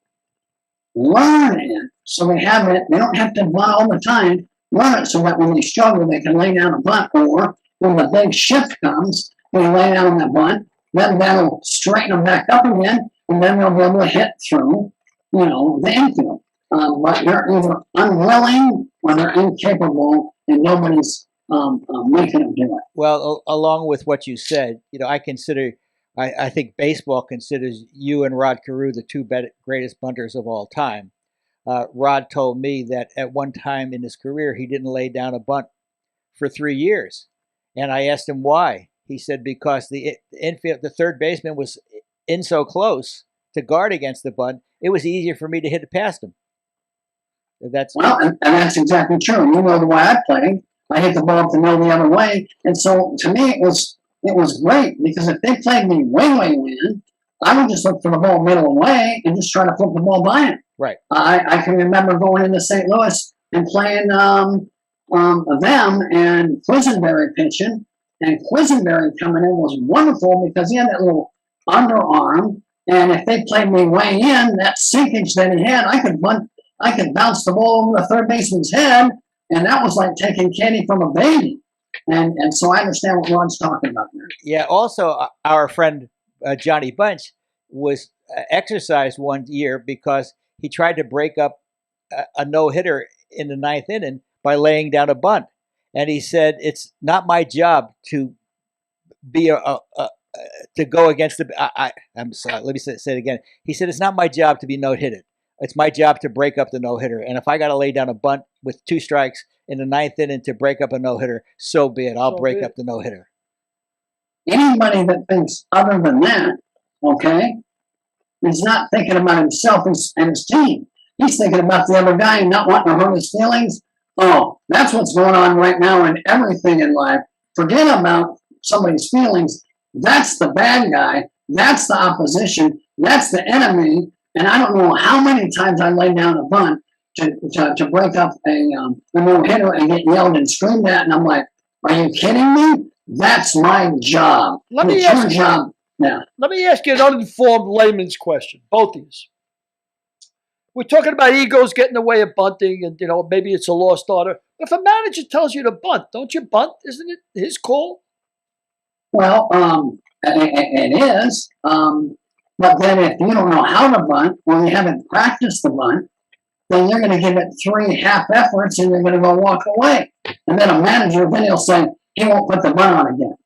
learn it, so they don't have to bunt all the time, learn it so that when they struggle, they can lay down a bunt, or when the big shift comes, they lay down that bunt, then that'll straighten them back up again, and then they'll be able to hit through, the infield. But they're either unwilling or they're incapable, and nobody's making them do it. Well, along with what you said, I think baseball considers you and Rod Carew the two greatest bunters of all time. Rod told me that at one time in his career, he didn't lay down a bunt for 3 years. And I asked him why. He said, because the third baseman was in so close to guard against the bunt, it was easier for me to hit it past him. And that's exactly true. You know the way I play. I hit the ball up the middle the other way. And so to me, it was great, because if they played me way in, I would just look for the ball middle away and just try to flip the ball by him. Right. I can remember going into St. Louis and playing them and Quisenberry pitching, and Quisenberry coming in was wonderful because he had that little underarm, and if they played me way in, that sinkage that he had, I could bounce the ball over the third baseman's head, and that was like taking candy from a baby. And so I understand what Ron's talking about there. Yeah. Also, our friend Johnny Bunch was exercised one year because he tried to break up a no-hitter in the ninth inning by laying down a bunt. And he said, it's not my job to be to go against the. I'm sorry. Let me say it again. He said, it's not my job to be no-hitted. It's my job to break up the no-hitter. And if I got to lay down a bunt with 2 strikes in the ninth inning to break up a no-hitter, so be it. I'll break up the no-hitter. Anybody that thinks other than that, okay, is not thinking about himself and his team. He's thinking about the other guy and not wanting to hurt his feelings. Oh, that's what's going on right now in everything in life. Forget about somebody's feelings. That's the bad guy. That's the opposition. That's the enemy. And I don't know how many times I lay down a bunt to break up a no-hitter and get yelled and screamed at. And I'm like, are you kidding me? That's my job. Let me ask you an uninformed layman's question, both of you. we're talking about egos getting in the way of bunting, and maybe it's a lost order. If a manager tells you to bunt, don't you bunt? Isn't it his call? Well, it is. But then if you don't know how to bunt, or you haven't practiced the bunt, then you're going to give it 3 half efforts, and you're going to go walk away. And then a manager, then he'll say he won't put the bunt on again.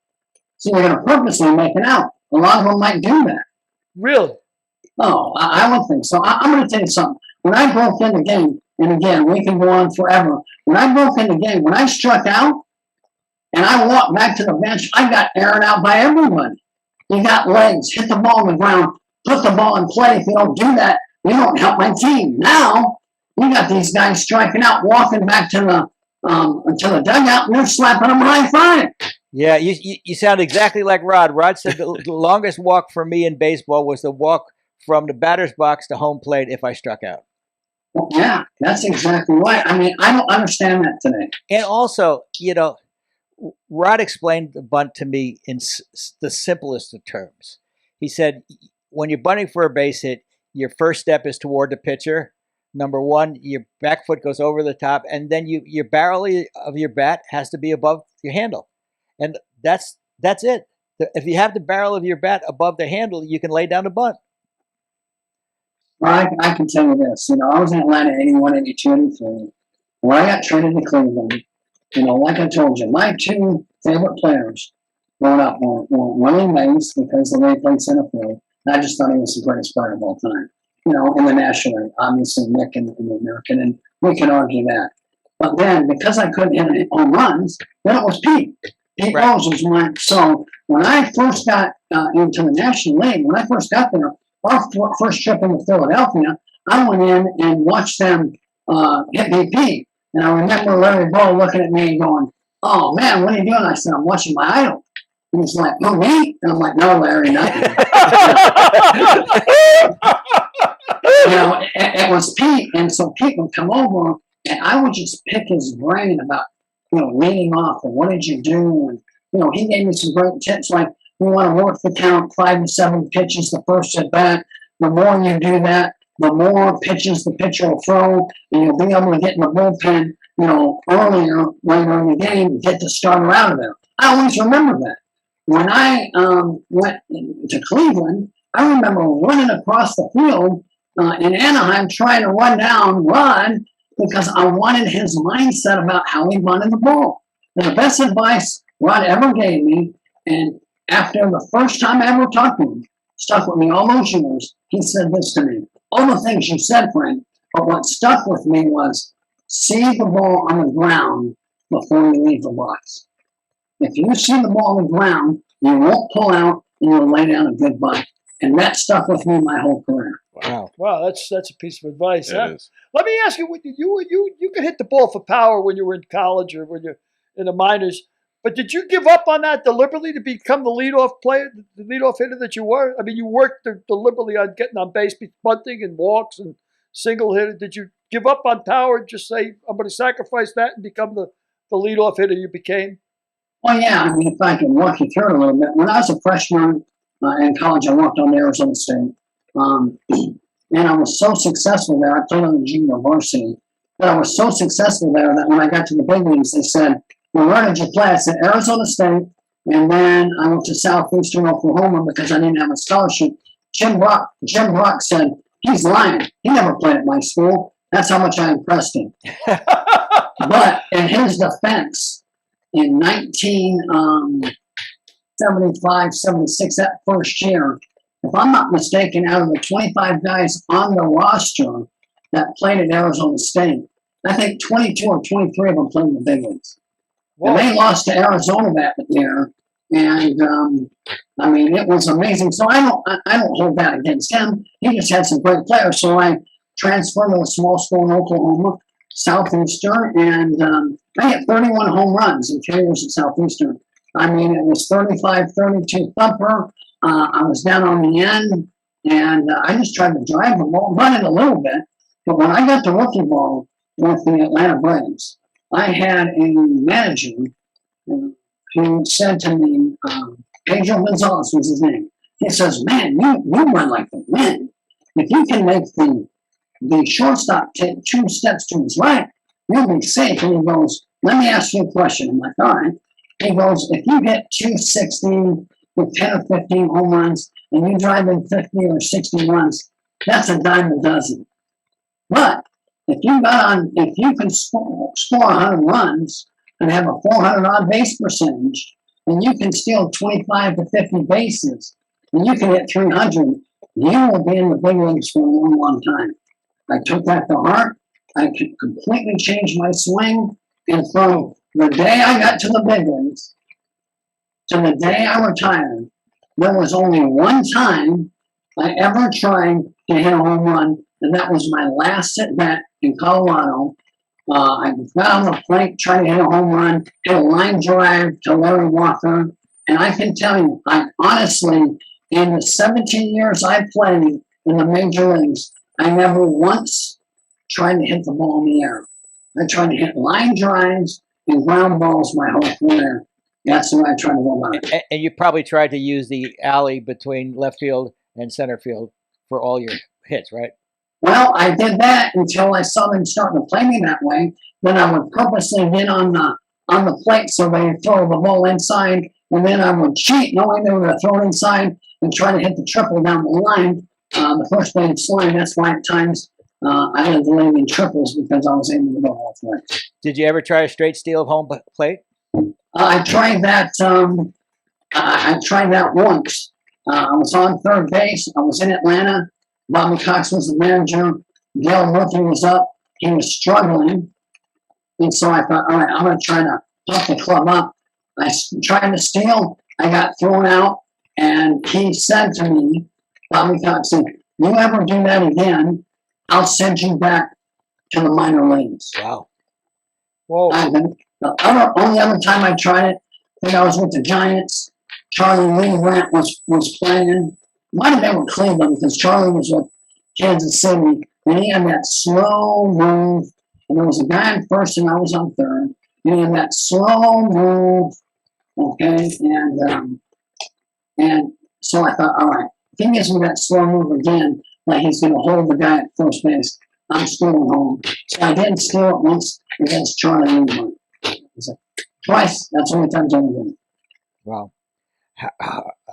So you're going to purposely make it out. A lot of them might do that. Really? Oh, I would think so. I'm going to tell you something. When I broke in the game, and again, we can go on forever. When I broke in the game, when I struck out, and I walked back to the bench, I got aired out by everybody. You got legs, hit the ball on the ground, put the ball in play. If you don't do that, you don't help my team. Now, you got these guys striking out, walking back to the dugout, and they're slapping them high five. Yeah, you sound exactly like Rod. Rod said the longest walk for me in baseball was the walk from the batter's box to home plate if I struck out. Well, yeah, that's exactly right. I mean, I don't understand that today. And also, Rod explained the bunt to me in the simplest of terms. He said, when you're bunting for a base hit, your first step is toward the pitcher. Number one, your back foot goes over the top, and then your barrel of your bat has to be above your handle. And that's it. If you have the barrel of your bat above the handle, you can lay down a bunt. Well, I can tell you this. I was in Atlanta 81, 82, 83. When I got traded to Cleveland, like I told you, my 2 favorite players growing up were Willie Mays, because the way he played center field. I just thought he was the greatest player of all time. In the National League, obviously Mick in the American, and we can argue that. But then, because I couldn't hit home runs, then it was Pete. Pete Rose was mine. So when I first got into the National League, when I first got there, our first trip into Philadelphia, I went in and watched them hit BP. And I remember Larry Bow looking at me and going, "Oh man, what are you doing?" I said, "I'm watching my idol." And he's like, "Oh, me?" And I'm like, "No, Larry, not you." It was Pete, and so Pete would come over, and I would just pick his brain about, leading off, and what did you do, and he gave me some great tips, like you want to work the count 5 to 7 pitches the first at bat. The more you do that, the more pitches the pitcher will throw, and you'll be able to get in the bullpen, earlier, later in the game, get the starter out of there. I always remember that. When I went to Cleveland, I remember running across the field in Anaheim trying to run down Rod because I wanted his mindset about how he wanted the ball. And the best advice Rod ever gave me, and after the first time I ever talked to him, stuck with me all those years, he said this to me. All the things you said, Frank, but what stuck with me was see the ball on the ground before you leave the box. If you see the ball on the ground, you won't pull out and you'll lay down a good bunt. And that stuck with me my whole career. Wow, that's a piece of advice. It is. Let me ask you, you could hit the ball for power when you were in college or when you're in the minors, but did you give up on that deliberately to become the leadoff player, the leadoff hitter that you were? I mean, you worked deliberately on getting on base, bunting and walks and single hitter. Did you give up on power and just say, I'm going to sacrifice that and become the leadoff hitter you became? Well, yeah, I mean, if I can walk you through it a little bit. When I was a freshman in college, I worked on Arizona State. And I was so successful there. I played on the junior varsity. But I was so successful there that when I got to the big leagues, they said, well, where did you play? I said, Arizona State. And then I went to Southeastern Oklahoma because I didn't have a scholarship. Jim Brock said, he's lying. He never played at my school. That's how much I impressed him. But in his defense, in 1975, 76, that first year, if I'm not mistaken, out of the 25 guys on the roster that played at Arizona State, I think 22 or 23 of them played in the big leagues. And they lost to Arizona that year. And, I mean, it was amazing. So I don't hold that against him. He just had some great players. So I transferred to a small school in Oklahoma, Southeastern, and I hit 31 home runs in 3 years at Southeastern. I mean, it was 35-32 thumper. I was down on the end, and I just tried to drive the ball, run it a little bit. But when I got the rookie ball with the Atlanta Braves, I had a manager who said to me, Pedro Gonzalez was his name. He says, man, you run like the wind. If you can make the the shortstop take 2 steps to his right, you'll be safe. And he goes, let me ask you a question. I'm like, all right. He goes, if you get 216 with 10 or 15 home runs and you drive in 50 or 60 runs, that's a dime a dozen. But if you can score 100 runs and have a 400 odd base percentage, and you can steal 25 to 50 bases, and you can hit 300, you will be in the big leagues for a long, long time. I took that to heart. I completely changed my swing, and from the day I got to the big leagues to the day I retired, there was only one time I ever tried to hit a home run, and that was my last at-bat in Colorado. I got on the plate, tried to hit a home run, hit a line drive to Larry Walker, and I can tell you, I honestly, in the 17 years I played in the major leagues, I never once tried to hit the ball in the air. I tried to hit line drives and ground balls my whole career. That's the way I tried to go about it. And you probably tried to use the alley between left field and center field for all your hits, right? Well, I did that until I saw them starting to play me that way. Then I would purposely get on the plate so they throw the ball inside, and then I would cheat knowing they were going to throw it inside and try to hit the triple down the line, the first base line. That's why at times I had to land in triples because I was able to go all the way. Did you ever try a straight steal of home plate? I tried that. I tried that once. I was on third base. I was in Atlanta. Bobby Cox was the manager. Dale Murphy was up. He was struggling. And so I thought, all right, I'm going to try to pump the club up. I tried to steal. I got thrown out. And he said to me, Bobby Cox said, you ever do that again, I'll send you back to the minor leagues. Wow. Whoa. The only other time I tried it, I think I was with the Giants. Charlie Lee Grant was playing. Might have been with Cleveland because Charlie was with Kansas City. And he had that slow move. And there was a guy on first and I was on third. And he had that slow move. Okay. And so I thought, all right, if he gives me that slow move again, like he's going to hold the guy at first base, I'm stealing home. So I didn't steal it once against Charlie Lee Grant. Twice. That's the only time I ever did it. Wow.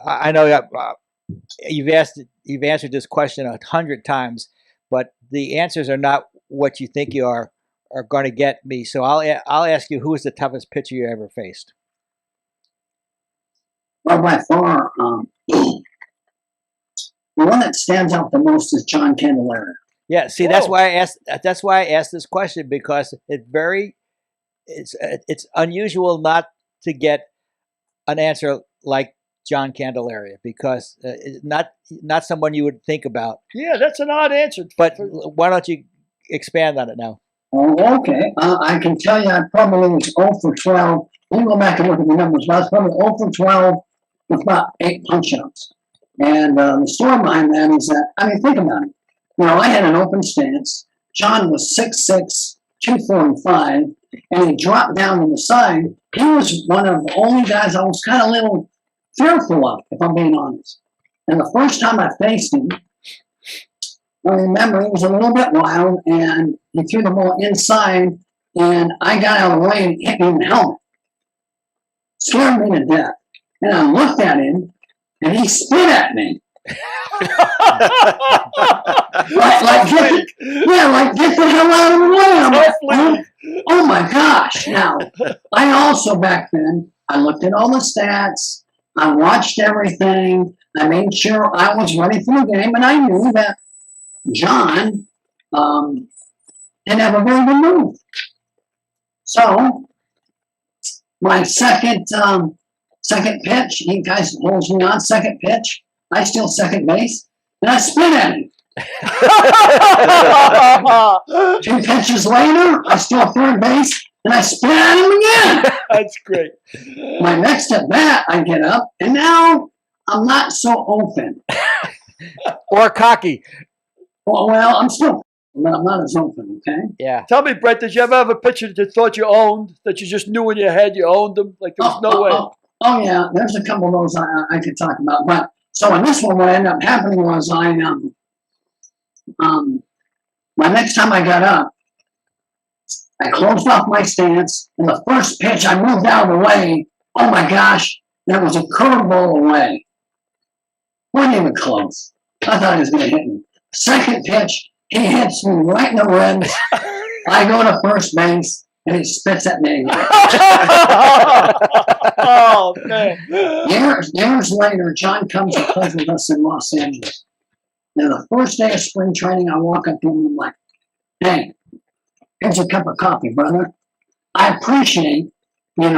I know that you've answered this question 100 times, but the answers are not what you think you are going to get me. So I'll ask you, who is the toughest pitcher you ever faced? Well, by far, the one that stands out the most is John Candelaria. Yeah, see, Whoa. that's why I asked this question, because it's unusual not to get an answer like John Candelaria, because not someone you would think about. Yeah, that's an odd answer. But why don't you expand on it now? Oh, okay. I can tell you I probably was 0 for 12. Let me go back and look at the numbers. But I was probably 0 for 12 with about 8 punch-outs. And the story behind that is that, I mean, think about it. You know, I had an open stance. John was 6'6", 245, and he dropped down to the side. He was one of the only guys I was kind of a little fearful of, if I'm being honest. And the first time I faced him, I remember he was a little bit wild, and he threw the ball inside, and I got out of the way and hit me in the helmet. Scared me to death. And I looked at him, and he spit at me. like get the hell out of the way. I'm like, oh my gosh. Now, I also back then, I looked at all the stats, I watched everything, I made sure I was ready for the game, and I knew that John didn't have a very good move. So, my second pitch, he guys holds me on second pitch, I steal second base, and I spit at him. 2 pitches later, I steal third base, and I spit at him again. That's great. My next at bat, I get up, and now I'm not so open. Or cocky. Well, I'm still, but I'm not as open, okay? Yeah. Tell me, Brett, did you ever have a pitcher that you thought you owned, that you just knew in your head you owned them? Like there was no way. Oh, yeah, there's a couple of those I could talk about. But so in this one, what ended up happening was My next time I got up, I closed off my stance, and the first pitch I moved out of the way. Oh my gosh, there was a curveball away. Wasn't even close. I thought he was going to hit me. Second pitch, he hits me right in the ribs. I go to first base, and he spits at me again. Oh, man. Years later, John comes and plays with us in Los Angeles. And the first day of spring training, I walk up to him and I'm like, hey, here's a cup of coffee, brother. I appreciate, you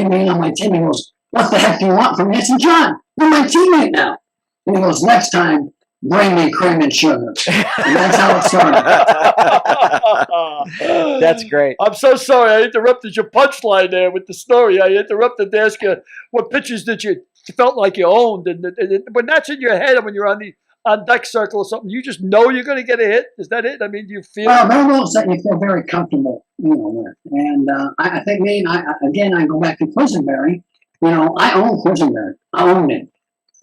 being on my team. He goes, what the heck do you want from me? I said, John, you're my teammate now. And he goes, next time, bring me cream and sugar. And that's how it started. That's great. I'm so sorry. I interrupted your punchline there with the story. I interrupted to ask you what pitches did you felt like you owned. And when that's in your head, when you're on deck circle or something, you just know you're going to get a hit. Is that it? I mean, do you feel? Well, there are those that you feel very comfortable, with. And I think I go back to Quisenberry. I own Quisenberry. I owned it.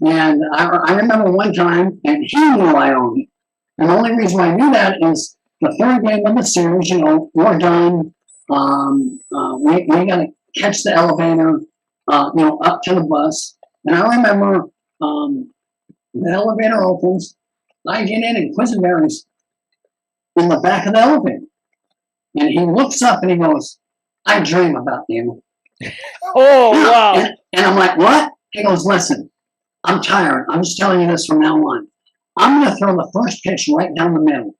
And I remember one time, and he knew I owned it. And the only reason I knew that is the third game of the series, we're done. We got to catch the elevator, up to the bus. And I remember the elevator opens. I get in, and Quisenberry's in the back of the elevator. And he looks up and he goes, I dream about you. Oh, wow. And I'm like, what? He goes, listen, I'm tired. I'm just telling you this from now on. I'm going to throw the first pitch right down the middle.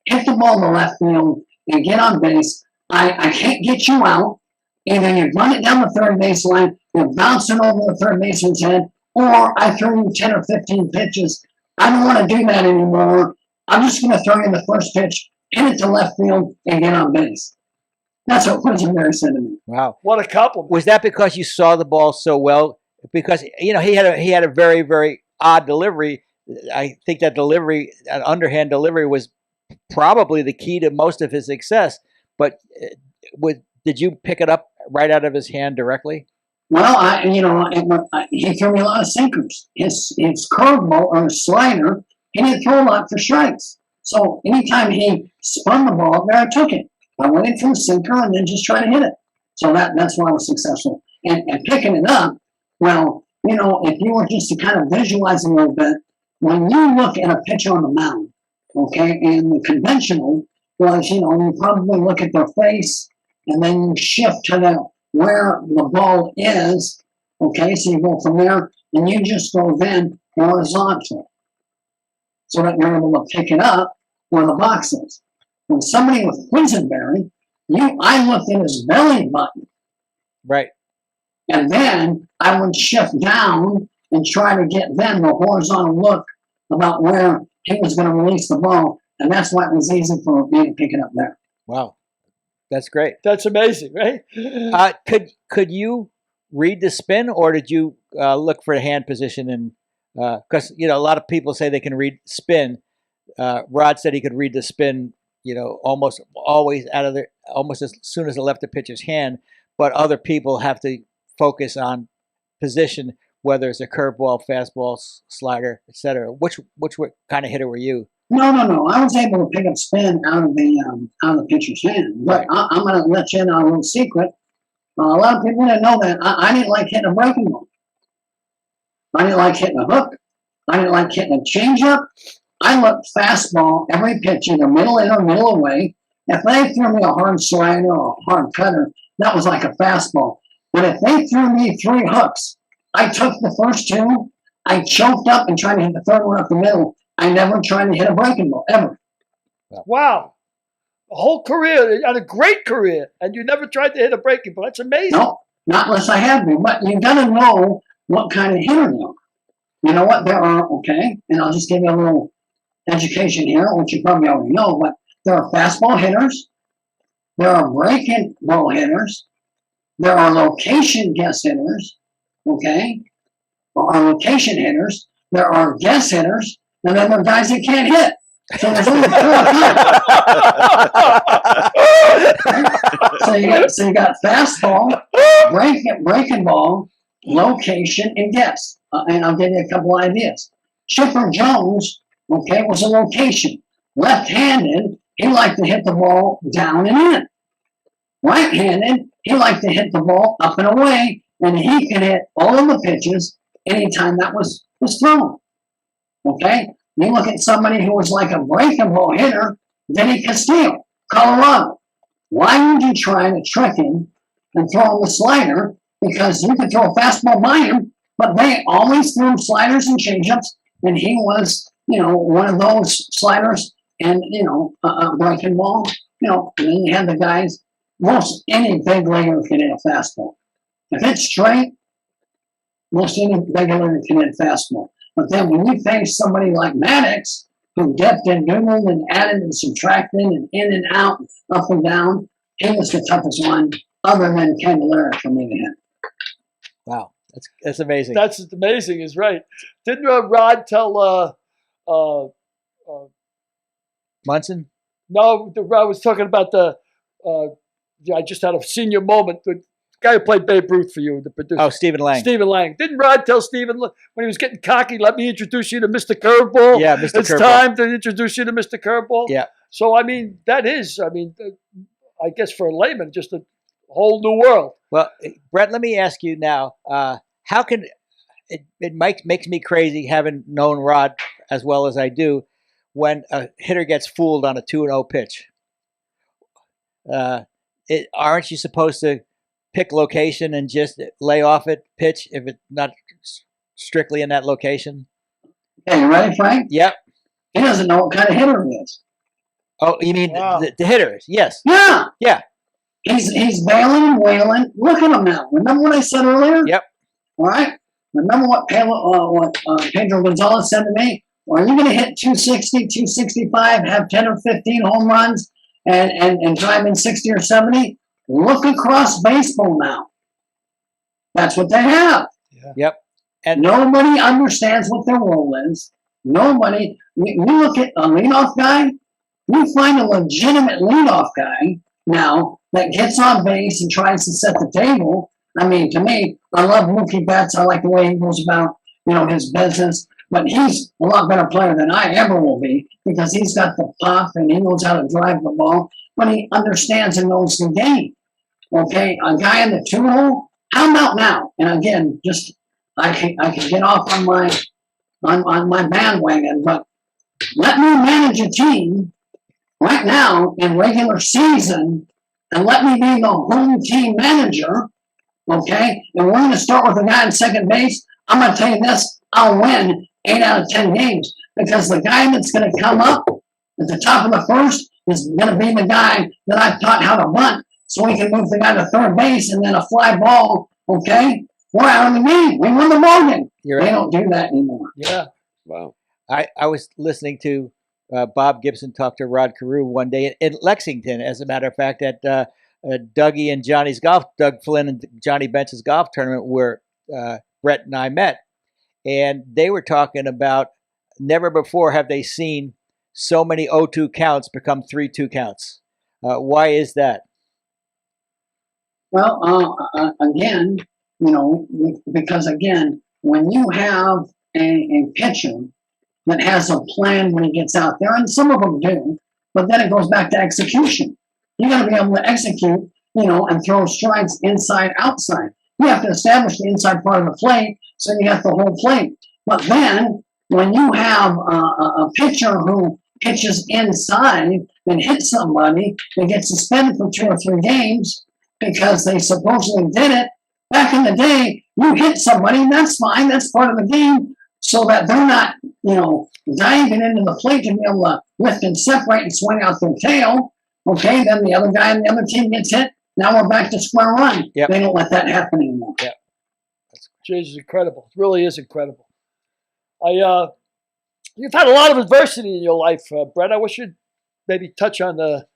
Hit the ball to left field and get on base. I can't get you out. Either you run it down the third baseline, you're bouncing over the third baseman's head, or I throw you 10 or 15 pitches. I don't want to do that anymore. I'm just going to throw you the first pitch, hit it to left field, and get on base. That's what Quisenberry said to me. Wow. What a compliment. Was that because you saw the ball so well? Because he had a very, very odd delivery. I think that delivery, an underhand delivery, was probably the key to most of his success. But did you pick it up right out of his hand directly? Well, he threw me a lot of sinkers. His curveball or slider, he didn't throw a lot for strikes. So anytime he spun the ball up there, I took it. I went in for a sinker and then just tried to hit it. So that's why I was successful. And picking it up, well, if you were just to kind of visualize a little bit, when you look at a pitcher on the mound, okay, and the conventional was, you probably look at their face and then you shift to where the ball is, okay, so you go from there and you just go then horizontal so that you're able to pick it up where the box is. When somebody with Quisenberry, I looked at his belly button. Right. And then I would shift down and try to get then the horizontal look about where he was going to release the ball. And that's why it was easy for me to pick it up there. Wow. That's great. That's amazing, right? Could you read the spin, or did you look for a hand position? And because a lot of people say they can read spin. Rod said he could read the spin, almost always almost as soon as it left the pitcher's hand. But other people have to focus on position, whether it's a curveball, fastball, slider, etc. Which kind of hitter were you? No. I was able to pick up spin out of the pitcher's hand. But I'm going to let you in on a little secret. A lot of people didn't know that. I didn't like hitting a breaking ball. I didn't like hitting a hook. I didn't like hitting a changeup. I looked fastball every pitch, either middle in or middle away. If they threw me a hard slider or a hard cutter, that was like a fastball. But if they threw me 3 hooks, I took the first 2, I choked up and tried to hit the third one up the middle. I never tried to hit a breaking ball, ever. Wow. A whole career, and a great career, and you never tried to hit a breaking ball. That's amazing. No, not unless I had to. But you got to know what kind of hitter you are. You know what? There are, okay, and I'll just give you a little education here, which you probably already know, but there are fastball hitters. There are breaking ball hitters. There are location guess hitters, okay? There are location hitters. There are guess hitters. And then there are guys that can't hit. So there's only 4 kinds. So you got fastball, breaking ball, location, and guess. And I'll give you a couple ideas. Chipper Jones, okay, was a location. Left-handed, he liked to hit the ball down and in. Right-handed, he liked to hit the ball up and away, and he could hit all of the pitches anytime that was thrown. Okay? You look at somebody who was like a breaking ball hitter, Vinny Castillo, Colorado. Why would you try to trick him and throw him a slider? Because you could throw a fastball by him, but they always threw him sliders and changeups, and he was, one of those sliders and, a breaking ball. And then you had the guys, most any big leaguer can hit a fastball. If it's straight, most any big leaguer can hit a fastball. But then when you face somebody like Maddox, who dipped and noodled and added and subtracted and in and out, up and down, he was the toughest one, other than Candelaria for me to hit. Wow, that's amazing. That's amazing, is right. Didn't Rod tell Munson? No, Rod was talking about I just had a senior moment. The guy who played Babe Ruth for you, the producer. Oh, Stephen Lang. Stephen Lang. Didn't Rod tell Stephen when he was getting cocky, let me introduce you to Mr. Curveball? Yeah, Mr. It's Curveball. time to introduce you to Mr. Curveball. Yeah. So, that is, I guess for a layman, just a whole new world. Well, Brett, let me ask you now, how can it makes me crazy having known Rod as well as I do when a hitter gets fooled on a 2-0 pitch. Aren't you supposed to pick location and just lay off it pitch if it's not strictly in that location? Okay, you ready, Frank? Yep. He doesn't know what kind of hitter he is. Oh, you mean Wow. the hitters? Yes. Yeah. Yeah. He's bailing and wailing. Look at him now. Remember what I said earlier? Yep. All right. Remember what Pedro Gonzalez said to me? Well, are you going to hit 260, 265, have 10 or 15 home runs, and drive in 60 or 70? Look across baseball now. That's what they have. Yeah. Yep. And nobody understands what their role is. Nobody. You look at a leadoff guy. You find a legitimate leadoff guy now that gets on base and tries to set the table. I mean, to me, I love Mookie Betts. I like the way he goes about, his business. But he's a lot better player than I ever will be because he's got the pop and he knows how to drive the ball. But he understands and knows the game. Okay, a guy in the 2-hole. How about now? And again, just I can get off on my bandwagon, but let me manage a team right now in regular season, and let me be the home team manager. Okay, and we're going to start with a guy in second base. I'm going to tell you this: I'll win 8 out of 10 games because the guy that's going to come up at the top of the first is going to be the guy that I've taught how to bunt, so we can move the guy to third base and then a fly ball. Okay, we're out of the game. We won the ball game. You're They right. don't do that anymore. Yeah. Wow. I was listening to Bob Gibson talk to Rod Carew one day in Lexington, as a matter of fact, at Dougie and Johnny's golf, Doug Flynn and Johnny Bench's golf tournament where Brett and I met. And they were talking about never before have they seen so many 0-2 counts become 3-2 counts. Why is that? Well, again, because again, when you have a pitcher that has a plan when he gets out there, and some of them do, but then it goes back to execution. You got to be able to execute, and throw strikes inside, outside. You have to establish the inside part of the plate, so you have the whole plate. But then, when you have a pitcher who pitches inside and hits somebody, they get suspended for 2 or 3 games because they supposedly did it. Back in the day, you hit somebody, and that's fine. That's part of the game, so that they're not, diving into the plate to be able to lift and separate and swing out their tail. Okay, then the other guy on the other team gets hit. Now we're back to square one. Yep. They don't let that happen anymore. Yep. Jeez, it's incredible. It really is incredible. You've had a lot of adversity in your life, Brett. I wish you'd maybe touch on the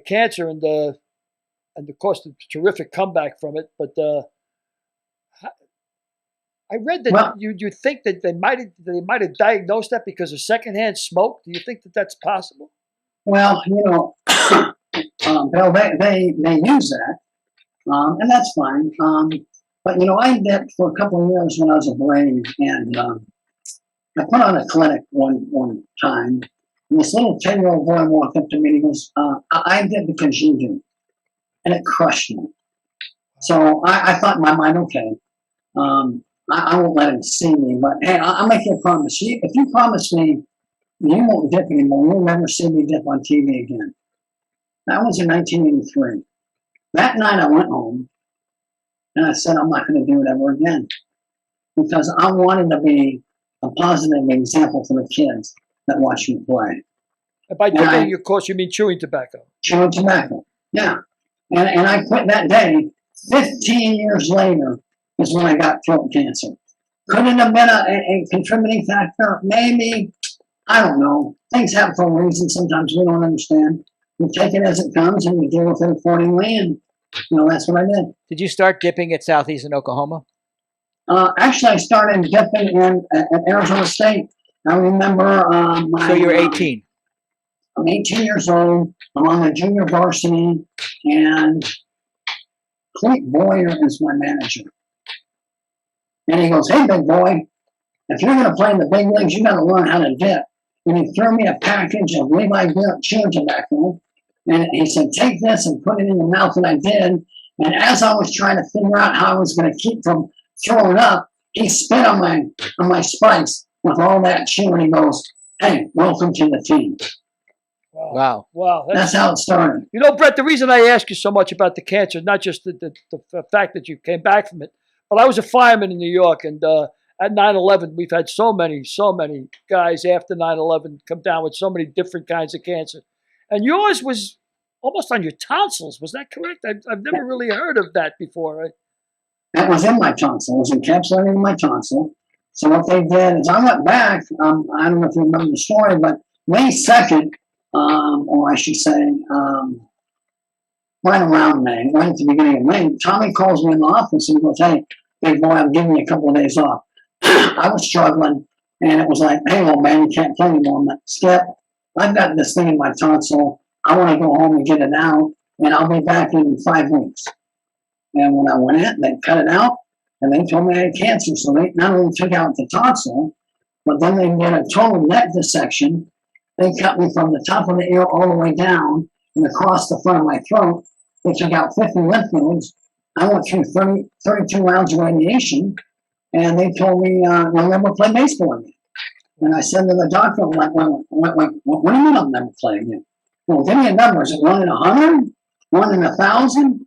cancer and of course the terrific comeback from it. But I read that you think that they might have diagnosed that because of secondhand smoke. Do you think that that's possible? Well, Bill, they use that, and that's fine. But I did for a couple of years when I was a Brave, and I put on a clinic one time, And this little 10-year-old boy walked up to me and he goes, I did because you do. And it crushed me. So I thought in my mind, okay, I won't let him see me, but hey, I'll make you a promise. If you promise me you won't dip anymore, you'll never see me dip on TV again. That was in 1983. That night I went home and I said, I'm not going to do it ever again. Because I wanted to be a positive example for the kids that watch me play. And by dipping, of course, you mean chewing tobacco. Chewing tobacco, yeah. And I quit that day. 15 years later is when I got throat cancer. Could it have been a contributing factor? Maybe. I don't know. Things happen for a reason. Sometimes we don't understand. We take it as it comes and we deal with it accordingly. And, that's what I did. Did you start dipping at Southeastern Oklahoma? Actually, I started dipping at Arizona State. I remember So you were 18. I'm 18 years old. I'm on the junior varsity, and Cleet Boyer is my manager. And he goes, hey, big boy, if you're going to play in the big leagues, you got to learn how to dip. And he threw me a package of Levi chewing tobacco. And he said, take this and put it in the mouth. And I did. And as I was trying to figure out how I was going to keep from throwing up, he spit on my spikes with all that chew. And he goes, hey, welcome to the team. Wow. Wow. That's how it started. Brett, the reason I ask you so much about the cancer, not just the fact that you came back from it, but I was a fireman in New York, and at 9/11, we've had so many guys after 9/11 come down with so many different kinds of cancer. And yours was almost on your tonsils. Was that correct? I've never really heard of that before. Right? That was in my tonsil. It was encapsulated in my tonsil. So what they did is I went back. I don't know if you remember the story, but May 2nd, or I should say, right around May, right at the beginning of May, Tommy calls me in the office and goes, hey, big boy, I'm giving you a couple of days off. I was struggling, and it was like, hey, old man, you can't play anymore. I'm like, Skip, I've got this thing in my tonsil. I want to go home and get it out, and I'll be back in 5 weeks. And when I went in, they cut it out, and they told me I had cancer. So they not only took out the tonsil, but then they did a total neck dissection. They cut me from the top of the ear all the way down and across the front of my throat. They took out 50 lymph nodes. I went through 32 rounds of radiation, and they told me I'll never play baseball again. And I said to the doctor, I'm like, what do you mean I'll never play again? Well, give me a number. Is it 1 in 100? 1 in 1,000?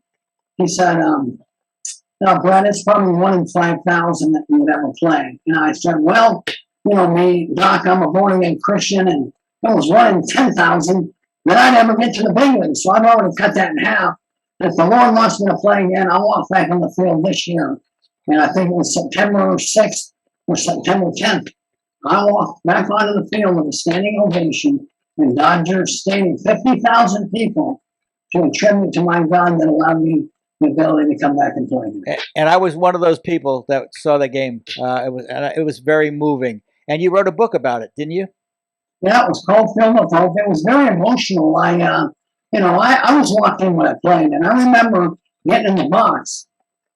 He said, no, Brett, it's probably 1 in 5,000 that you would ever play. And I said, well, me, Doc, I'm a born-again Christian, and it was 1 in 10,000 that I'd ever get to the big leagues. So I've already cut that in half. If the Lord wants me to play again, I'll walk back on the field this year. And I think it was September 6th or September 10th. I walked back onto the field with a standing ovation in Dodger Stadium, 50,000 people, to attribute to my God that allowed me the ability to come back and play again. And I was one of those people that saw the game. It was very moving. And you wrote a book about it, didn't you? Yeah, it was called Field of Hope. It was very emotional. I was locked in when I played, and I remember getting in the box,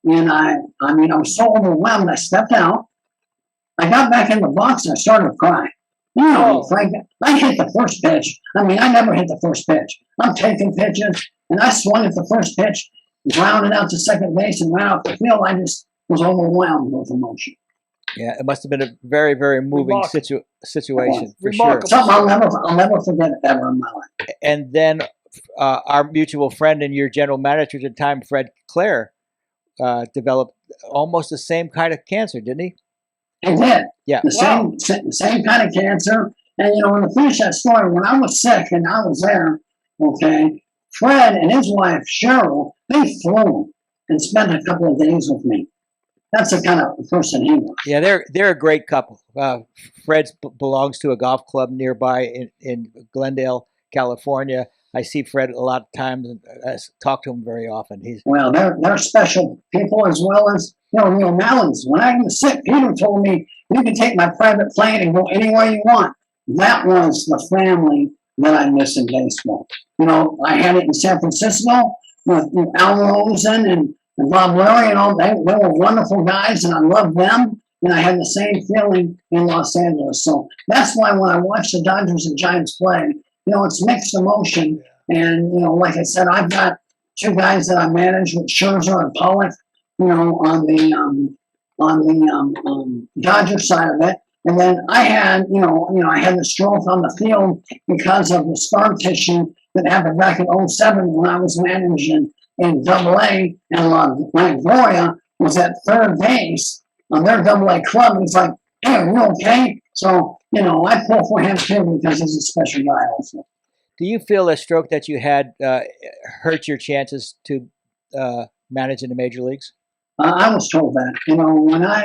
and I was so overwhelmed. I stepped out. I got back in the box, and I started to cry. Frank, I hit the first pitch. I never hit the first pitch. I'm taking pitches, and I swung at the first pitch, grounded out to second base, and ran off the field. I just was overwhelmed with emotion. Yeah, it must have been a very, very moving situation for sure. Something I'll never forget ever in my life. And then our mutual friend and your general manager at the time, Fred Clare, developed almost the same kind of cancer, didn't he? He did. Yeah. The same kind of cancer. And, to finish that story, when I was sick and I was there, okay, Fred and his wife, Cheryl, they flew and spent a couple of days with me. That's the kind of person he was. Yeah, they're a great couple. Fred belongs to a golf club nearby in Glendale, California. I see Fred a lot of times and talk to him very often. They're special people as well as Neil Marlins. When I was sick, Peter told me, you can take my private plane and go anywhere you want. That was the family that I miss in baseball. I had it in San Francisco with Al Rosen and Bob Larry and all. They were wonderful guys, and I loved them. and I had the same feeling in Los Angeles. So that's why when I watch the Dodgers and Giants play, it's mixed emotion. And, like I said, I've got two guys that I manage with Scherzer and Pollock, on the Dodger side of it. And then I had, I had the stroke on the field because of the scar tissue that happened back in '07 when I was managing in Double-A, and Longoria was at third base on their Double-A club. And he's like, "Hey, are you okay?" So, I pull for him too because he's a special guy also. Do you feel the stroke that you had hurt your chances to manage in the major leagues? I was told that.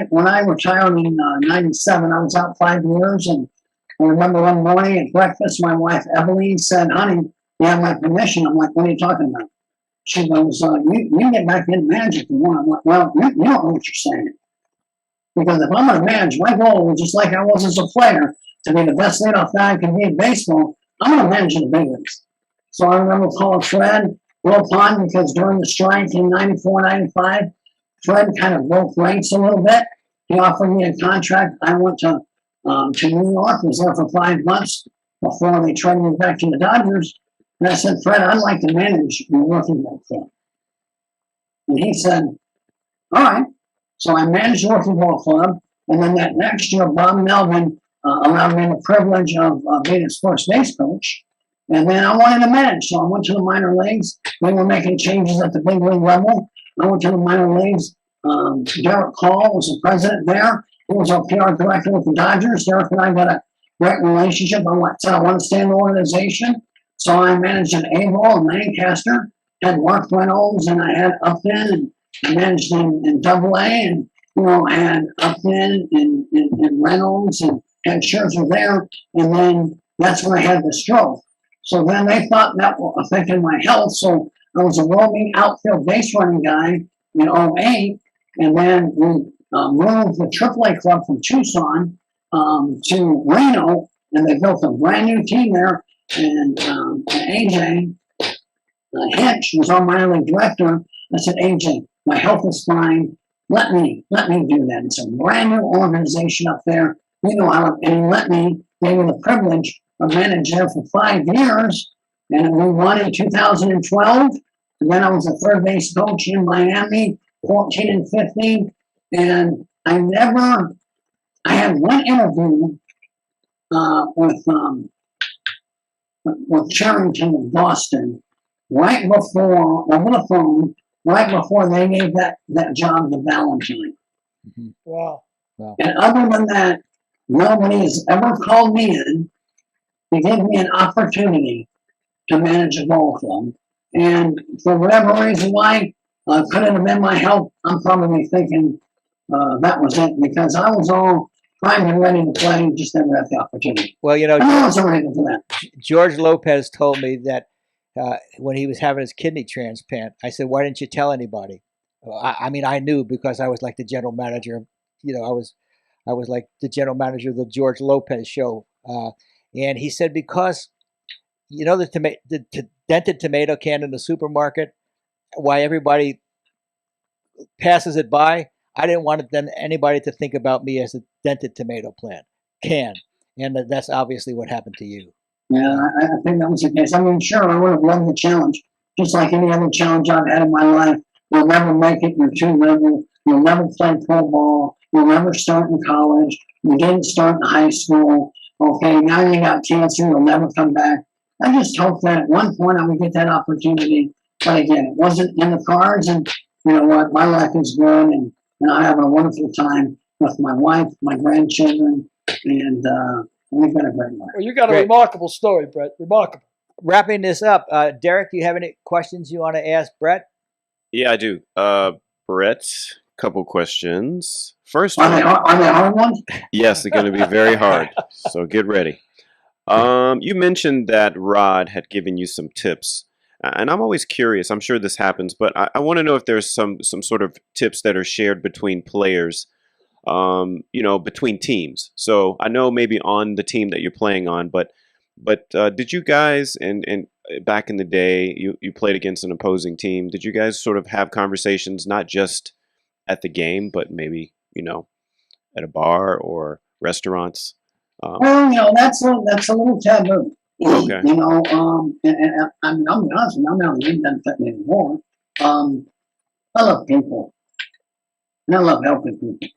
When I retired in '97, I was out 5 years, and I remember one morning at breakfast, my wife Evelyn said, "Honey, you have my permission." I'm like, "What are you talking about?" She goes, "You get back into managing if you want." I'm like, "Well, you don't know what you're saying." Because if I'm going to manage, my goal, just like I was as a player, to be the best leadoff guy I can be in baseball, I'm going to manage in the big leagues. So I remember calling Fred Wilpon because during the strike in '94, '95, Fred kind of broke ranks a little bit. He offered me a contract. I went to New York, was there for 5 months before they traded me back to the Dodgers. And I said, "Fred, I'd like to manage your working ball club." And he said, "All right." So I managed the working ball club. And then that next year, Bob Melvin allowed me the privilege of being his first base coach. And then I wanted to manage. So I went to the minor leagues. They were making changes at the big league level. I went to the minor leagues. Derek Call was the president there. He was our PR director with the Dodgers. Derek and I got a great relationship. I said I want to stay in the organization. So I managed an A-ball in Lancaster, had Mark Reynolds, and I had Upton, and I managed in Double-A, and and Upton and Reynolds, and had Scherzer there. And then that's when I had the stroke. So then they thought that affected my health. So I was a roaming outfield base running guy in '08, and then we moved the AAA club from Tucson to Reno, and they built a brand new team there. And AJ Hitch was our minor league director. I said, "AJ, my health is fine. Let me do that. It's a brand new organization up there. And he let me, gave me the privilege of managing there for 5 years. And we won in 2012. And then I was a third base coach in Miami, 14 and 15. And I had one interview with Charrington of Boston right before, over the phone, right before they gave that job to Valentine. Mm-hmm. Wow. And other than that, nobody has ever called me in to give me an opportunity to manage a ball club. And for whatever reason why, couldn't have been my health, I'm probably thinking that was it, because I was all primed and ready to play, just never had the opportunity. Well, I wasn't ready for that. George Lopez told me that when he was having his kidney transplant, I said, "Why didn't you tell anybody?" I mean, I knew because I was like the general manager. I was like the general manager of the George Lopez show. And he said, because, the dented tomato can in the supermarket, why everybody passes it by, I didn't want anybody to think about me as a dented tomato can. And that's obviously what happened to you. Yeah, I think that was the case. I mean, sure, I would have loved the challenge, just like any other challenge I've had in my life. You'll never make it. You're too little. You'll never play pro ball. You'll never start in college. You didn't start in high school. Okay, now you got cancer. You'll never come back. I just hope that at one point I would get that opportunity. But again, it wasn't in the cards. And you know what? My life is good, and I'm having a wonderful time with my wife, my grandchildren, and we've got a great life. Well, you got a Great. remarkable story, Brett. Remarkable. Wrapping this up, Derek, do you have any questions you want to ask Brett? Yeah, I do. Brett, couple questions. First Are one, they hard ones? yes, they're going to be very hard, so get ready. You mentioned that Rod had given you some tips, and I'm always curious. I'm sure this happens, but I want to know if there's some sort of tips that are shared between players, between teams. So I know maybe on the team that you're playing on, but did you guys and back in the day you played against an opposing team? Did you guys sort of have conversations not just at the game, but maybe at a bar or restaurants? Well, that's a little taboo. Okay. And I mean, I'll be honest with you, I'm not in that fit me anymore. I love people, and I love helping people.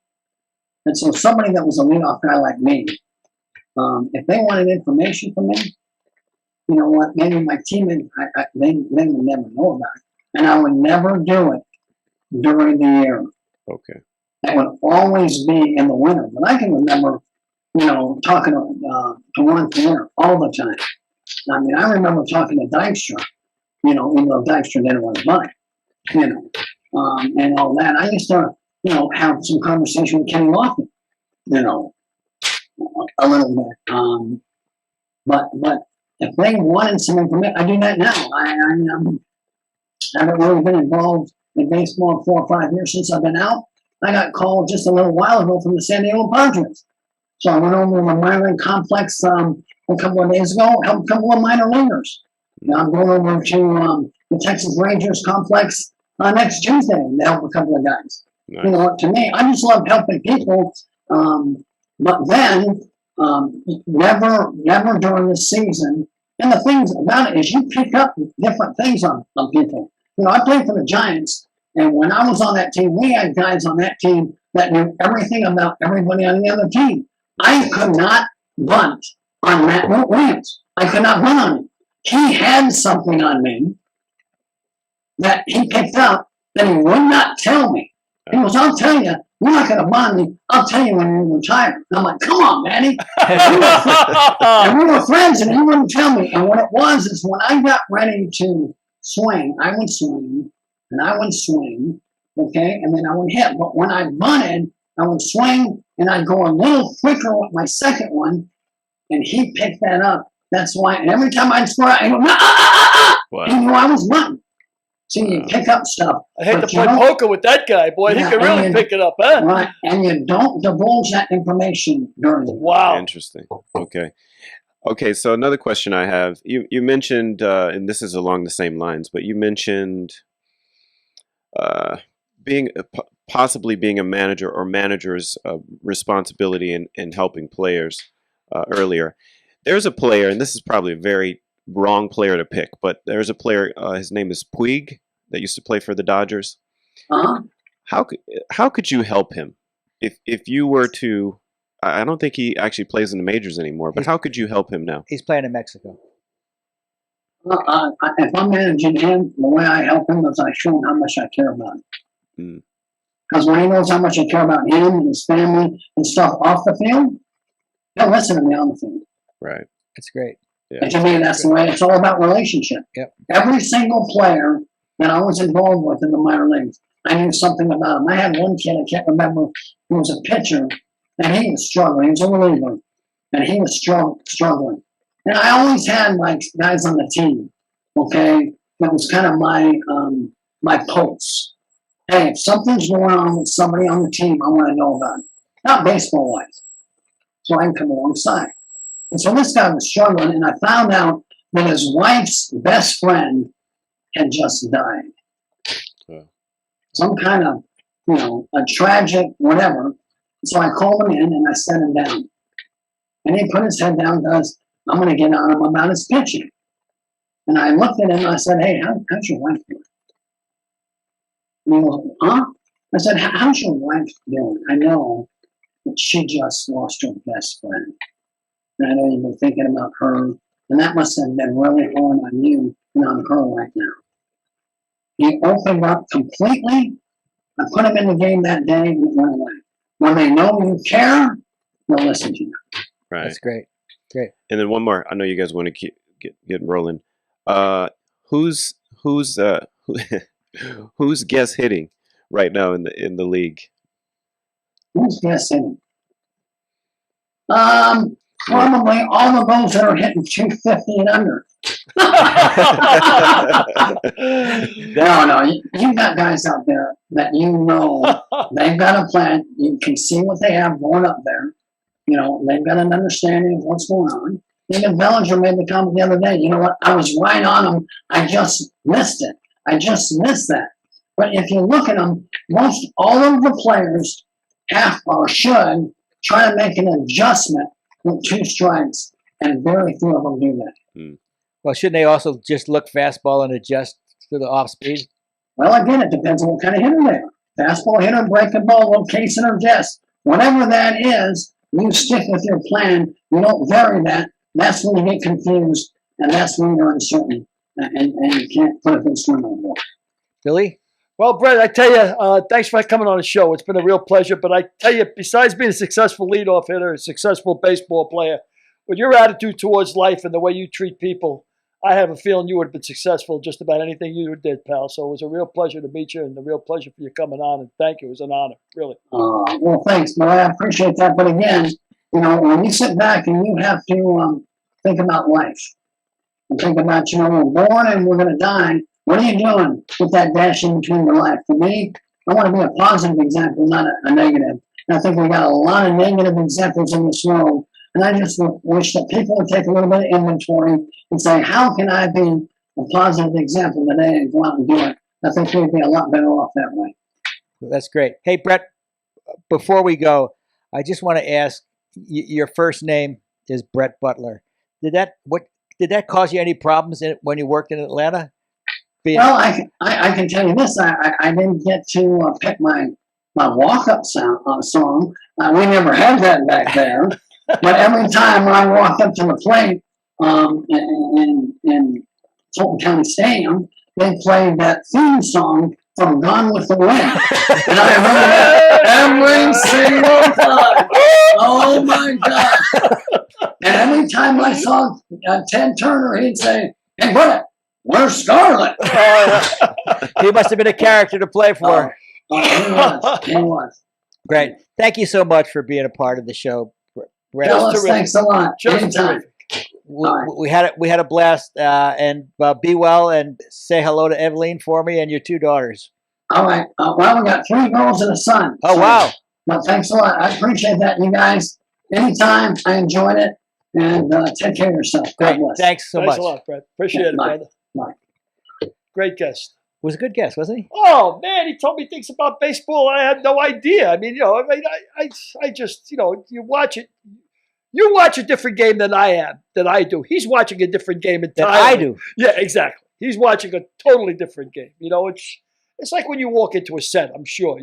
And so, somebody that was a leadoff guy like me, if they wanted information from me, you know what? Maybe my teammate, they would never know about it, and I would never do it during the year. Okay. That would always be in the winter. But I can remember, talking to one player all the time. I mean, I remember talking to Dykstra, even though Dykstra didn't want to buy it, and all that. I used to, have some conversation with Kenny Lofton, a little bit. But if they wanted some information, I do that now. I haven't really been involved in baseball in 4 or 5 years since I've been out. I got called just a little while ago from the San Diego Padres. So I went over to the minor league complex a couple of days ago, helped a couple of minor leaguers. Now I'm going over to the Texas Rangers complex next Tuesday to help a couple of guys. Nice. To me, I just love helping people. But then, never during the season. And the things about it is you pick up different things on people. I played for the Giants, and when I was on that team, we had guys on that team that knew everything about everybody on the other team. I could not bunt on Matt Williams. I could not bunt on him. He had something on me that he picked up that he would not tell me. He goes, I'll tell you, you're not going to bunt me. I'll tell you when you retire. And I'm like, come on, Manny. And we were friends, and he wouldn't tell me. And what it was is when I got ready to swing, I would swing, and I would swing, okay, and then I would hit. But when I bunted, I would swing, and I'd go a little quicker with my second one, and he picked that up. That's why, and every time I'd score, I'd go, Wow. he knew I was bunting. So you pick up stuff. I hate to play poker with that guy, boy. He can really pick it up, huh? Right, and you don't divulge that information during the Wow. Interesting. Okay, so another question I have. You mentioned, and this is along the same lines, but you mentioned possibly being a manager or manager's responsibility in helping players earlier. There's a player, and this is probably a very wrong player to pick, but there's a player, his name is Puig, that used to play for the Dodgers. Uh-huh. How could you help him if you were to? I don't think he actually plays in the majors anymore, but how could you help him now? He's playing in Mexico. If I'm managing him, the way I help him is I show him how much I care about him. Because when he knows how much I care about him and his family and stuff off the field, he'll listen to me on the field. Right. That's great. Yeah. And to me, that's the way it's all about relationship. Yep. Every single player that I was involved with in the minor leagues, I knew something about him. I had one kid, I can't remember, who was a pitcher, and he was struggling. He was a reliever, and he was struggling. And I always had my guys on the team, okay? That was kind of my pulse. Hey, if something's going on with somebody on the team, I want to know about it. Not baseball-wise. So I can come alongside. And so this guy was struggling, and I found out that his wife's best friend had just died. Yeah. Some kind of, a tragic whatever. So I called him in and I set him down. And he put his head down because I'm going to get on him about his pitching. And I looked at him and I said, hey, how's your wife doing? And he goes, huh? I said, how's your wife doing? I know that she just lost her best friend. And I know you've been thinking about her. And that must have been really hard on you and on her right now. He opened up completely. I put him in the game that day and it went away. When they know you care, they'll listen to you. Right. That's great. Great. And then one more. I know you guys want to keep get rolling. Who's guest hitting right now in the league? Who's guessing? Probably all of those that are hitting 250 and under. No, you got guys out there that they've got a plan. You can see what they have going up there. They've got an understanding of what's going on. Even Bellinger made the comment the other day. You know what? I was right on them. I just missed it. I just missed that. But if you look at them, all of the players have or should try to make an adjustment with 2 strikes, and very few of them do that. Well, shouldn't they also just look fastball and adjust to the off speed? Well, again, it depends on what kind of hitter they are. Fastball hitter, breaking ball, location, or just whatever that is, you stick with your plan. You don't vary that. That's when you get confused, and that's when you're uncertain, and you can't put a good swing on the ball. Billy? Well, Brett, I tell you, thanks for coming on the show. It's been a real pleasure. But I tell you, besides being a successful leadoff hitter, a successful baseball player, with your attitude towards life and the way you treat people, I have a feeling you would have been successful in just about anything you did, pal. So it was a real pleasure to meet you and a real pleasure for you coming on. And thank you. It was an honor, really. Well, thanks, boy. I appreciate that. But again, when you sit back and you have to think about life and think about, we're born and we're going to die. What are you doing with that dash in between your life? For me, I want to be a positive example, not a negative. And I think we got a lot of negative examples in this world. And I just wish that people would take a little bit of inventory and say, how can I be a positive example today and go out and do it? I think we'd be a lot better off that way. That's great. Hey, Brett, before we go, I just want to ask, your first name is Brett Butler. Did that cause you any problems when you worked in Atlanta? Well, I can tell you this. I didn't get to pick my walk-up song. We never had that back there. But every time I walked up to the plate in Fulton County Stadium, they played that theme song from Gone with the Wind. And I heard it every single time. Oh, my gosh. And every time I saw Ted Turner, he'd say, "Hey, Brett, where's Scarlett?" He must have been a character to play for. He was. Great. Thank you so much for being a part of the show, Brett. Fellas, thanks a lot. Anytime. We had a blast, and be well and say hello to Eveline for me and your 2 daughters. All right. Well, we got 3 girls and a son. Oh, wow. Well, thanks a lot. I appreciate that, you guys. Anytime. I enjoyed it. And take care of yourself. God bless. Thanks so much. Thanks a lot, Brett. Appreciate it, brother. Bye. Great guest. Was a good guest, wasn't he? Oh man, he told me things about baseball. I had no idea. I mean, I just, you watch it. You watch a different game than I do. He's watching a different game entirely. Than I do. Yeah, exactly. He's watching a totally different game. It's like when you walk into a set. I'm sure.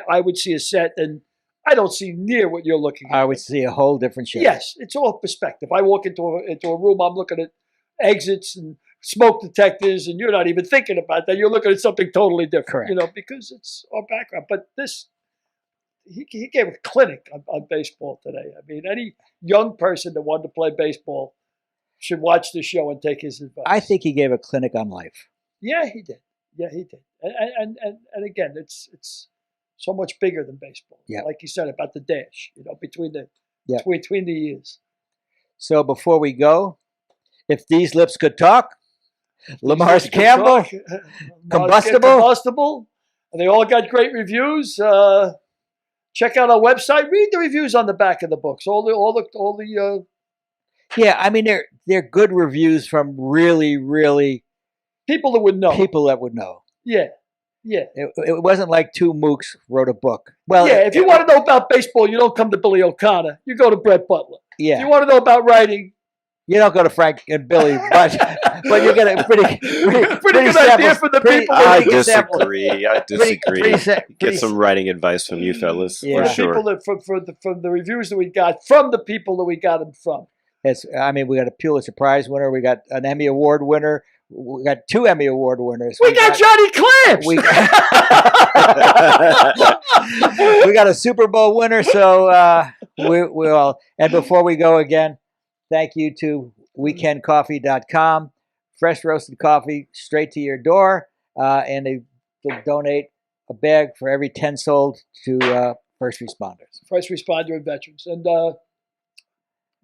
I would see a set and I don't see near what you're looking at. I would see a whole different show. Yes, it's all perspective. I walk into a room. I'm looking at exits and smoke detectors, and you're not even thinking about that. You're looking at something totally different, Correct. Because it's our background. But he gave a clinic on baseball today. I mean, any young person that wanted to play baseball should watch the show and take his advice. I think he gave a clinic on life. Yeah, he did. And again, it's so much bigger than baseball. Yeah. Like you said about the dash, between the years. So before we go, if these lips could talk, Lamar's Campbell, Combustible. And they all got great reviews. Check out our website. Read the reviews on the back of the books. Yeah, I mean they're good reviews from really, really people that would know. Yeah. Yeah. It wasn't like 2 mooks wrote a book. Well, yeah, if you want to know about baseball, you don't come to Billy O'Connor. You go to Brett Butler. Yeah. If you want to know about writing, you don't go to Frank and Billy, but you get a pretty good idea for the people. I disagree. Get some writing advice from you fellas, for sure. From the reviews that we got, from the people that we got them from. We got a Pulitzer Prize winner. We got an Emmy Award winner. We got 2 Emmy Award winners. We got Johnny Clamps. We got a Super Bowl winner. So we all. And before we go again, thank you to weekendcoffee.com. Fresh roasted coffee straight to your door. And they donate a bag for every 10 sold to first responders. First responder and veterans. And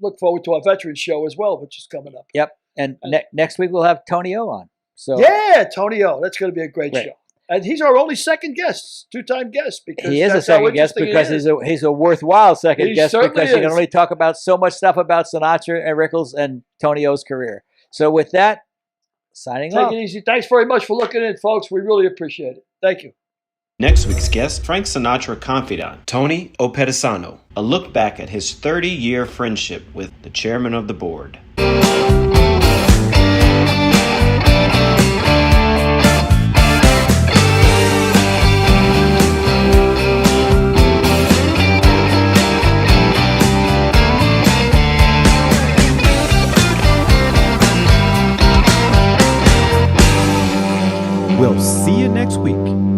look forward to our veterans show as well, which is coming up. Yep. And next week we'll have Tony O on. So yeah, Tony O. That's going to be a great show. And he's our only second guest, 2-time guest. Because he is a second guest because he's a worthwhile second guest because he can only talk about so much stuff about Sinatra and Rickles and Tony O's career. So with that, signing off. Take it easy. Thanks very much for looking in, folks. We really appreciate it. Thank you. Next week's guest, Frank Sinatra confidant, Tony Opedisano. A look back at his 30-year friendship with the chairman of the board. We'll see you next week.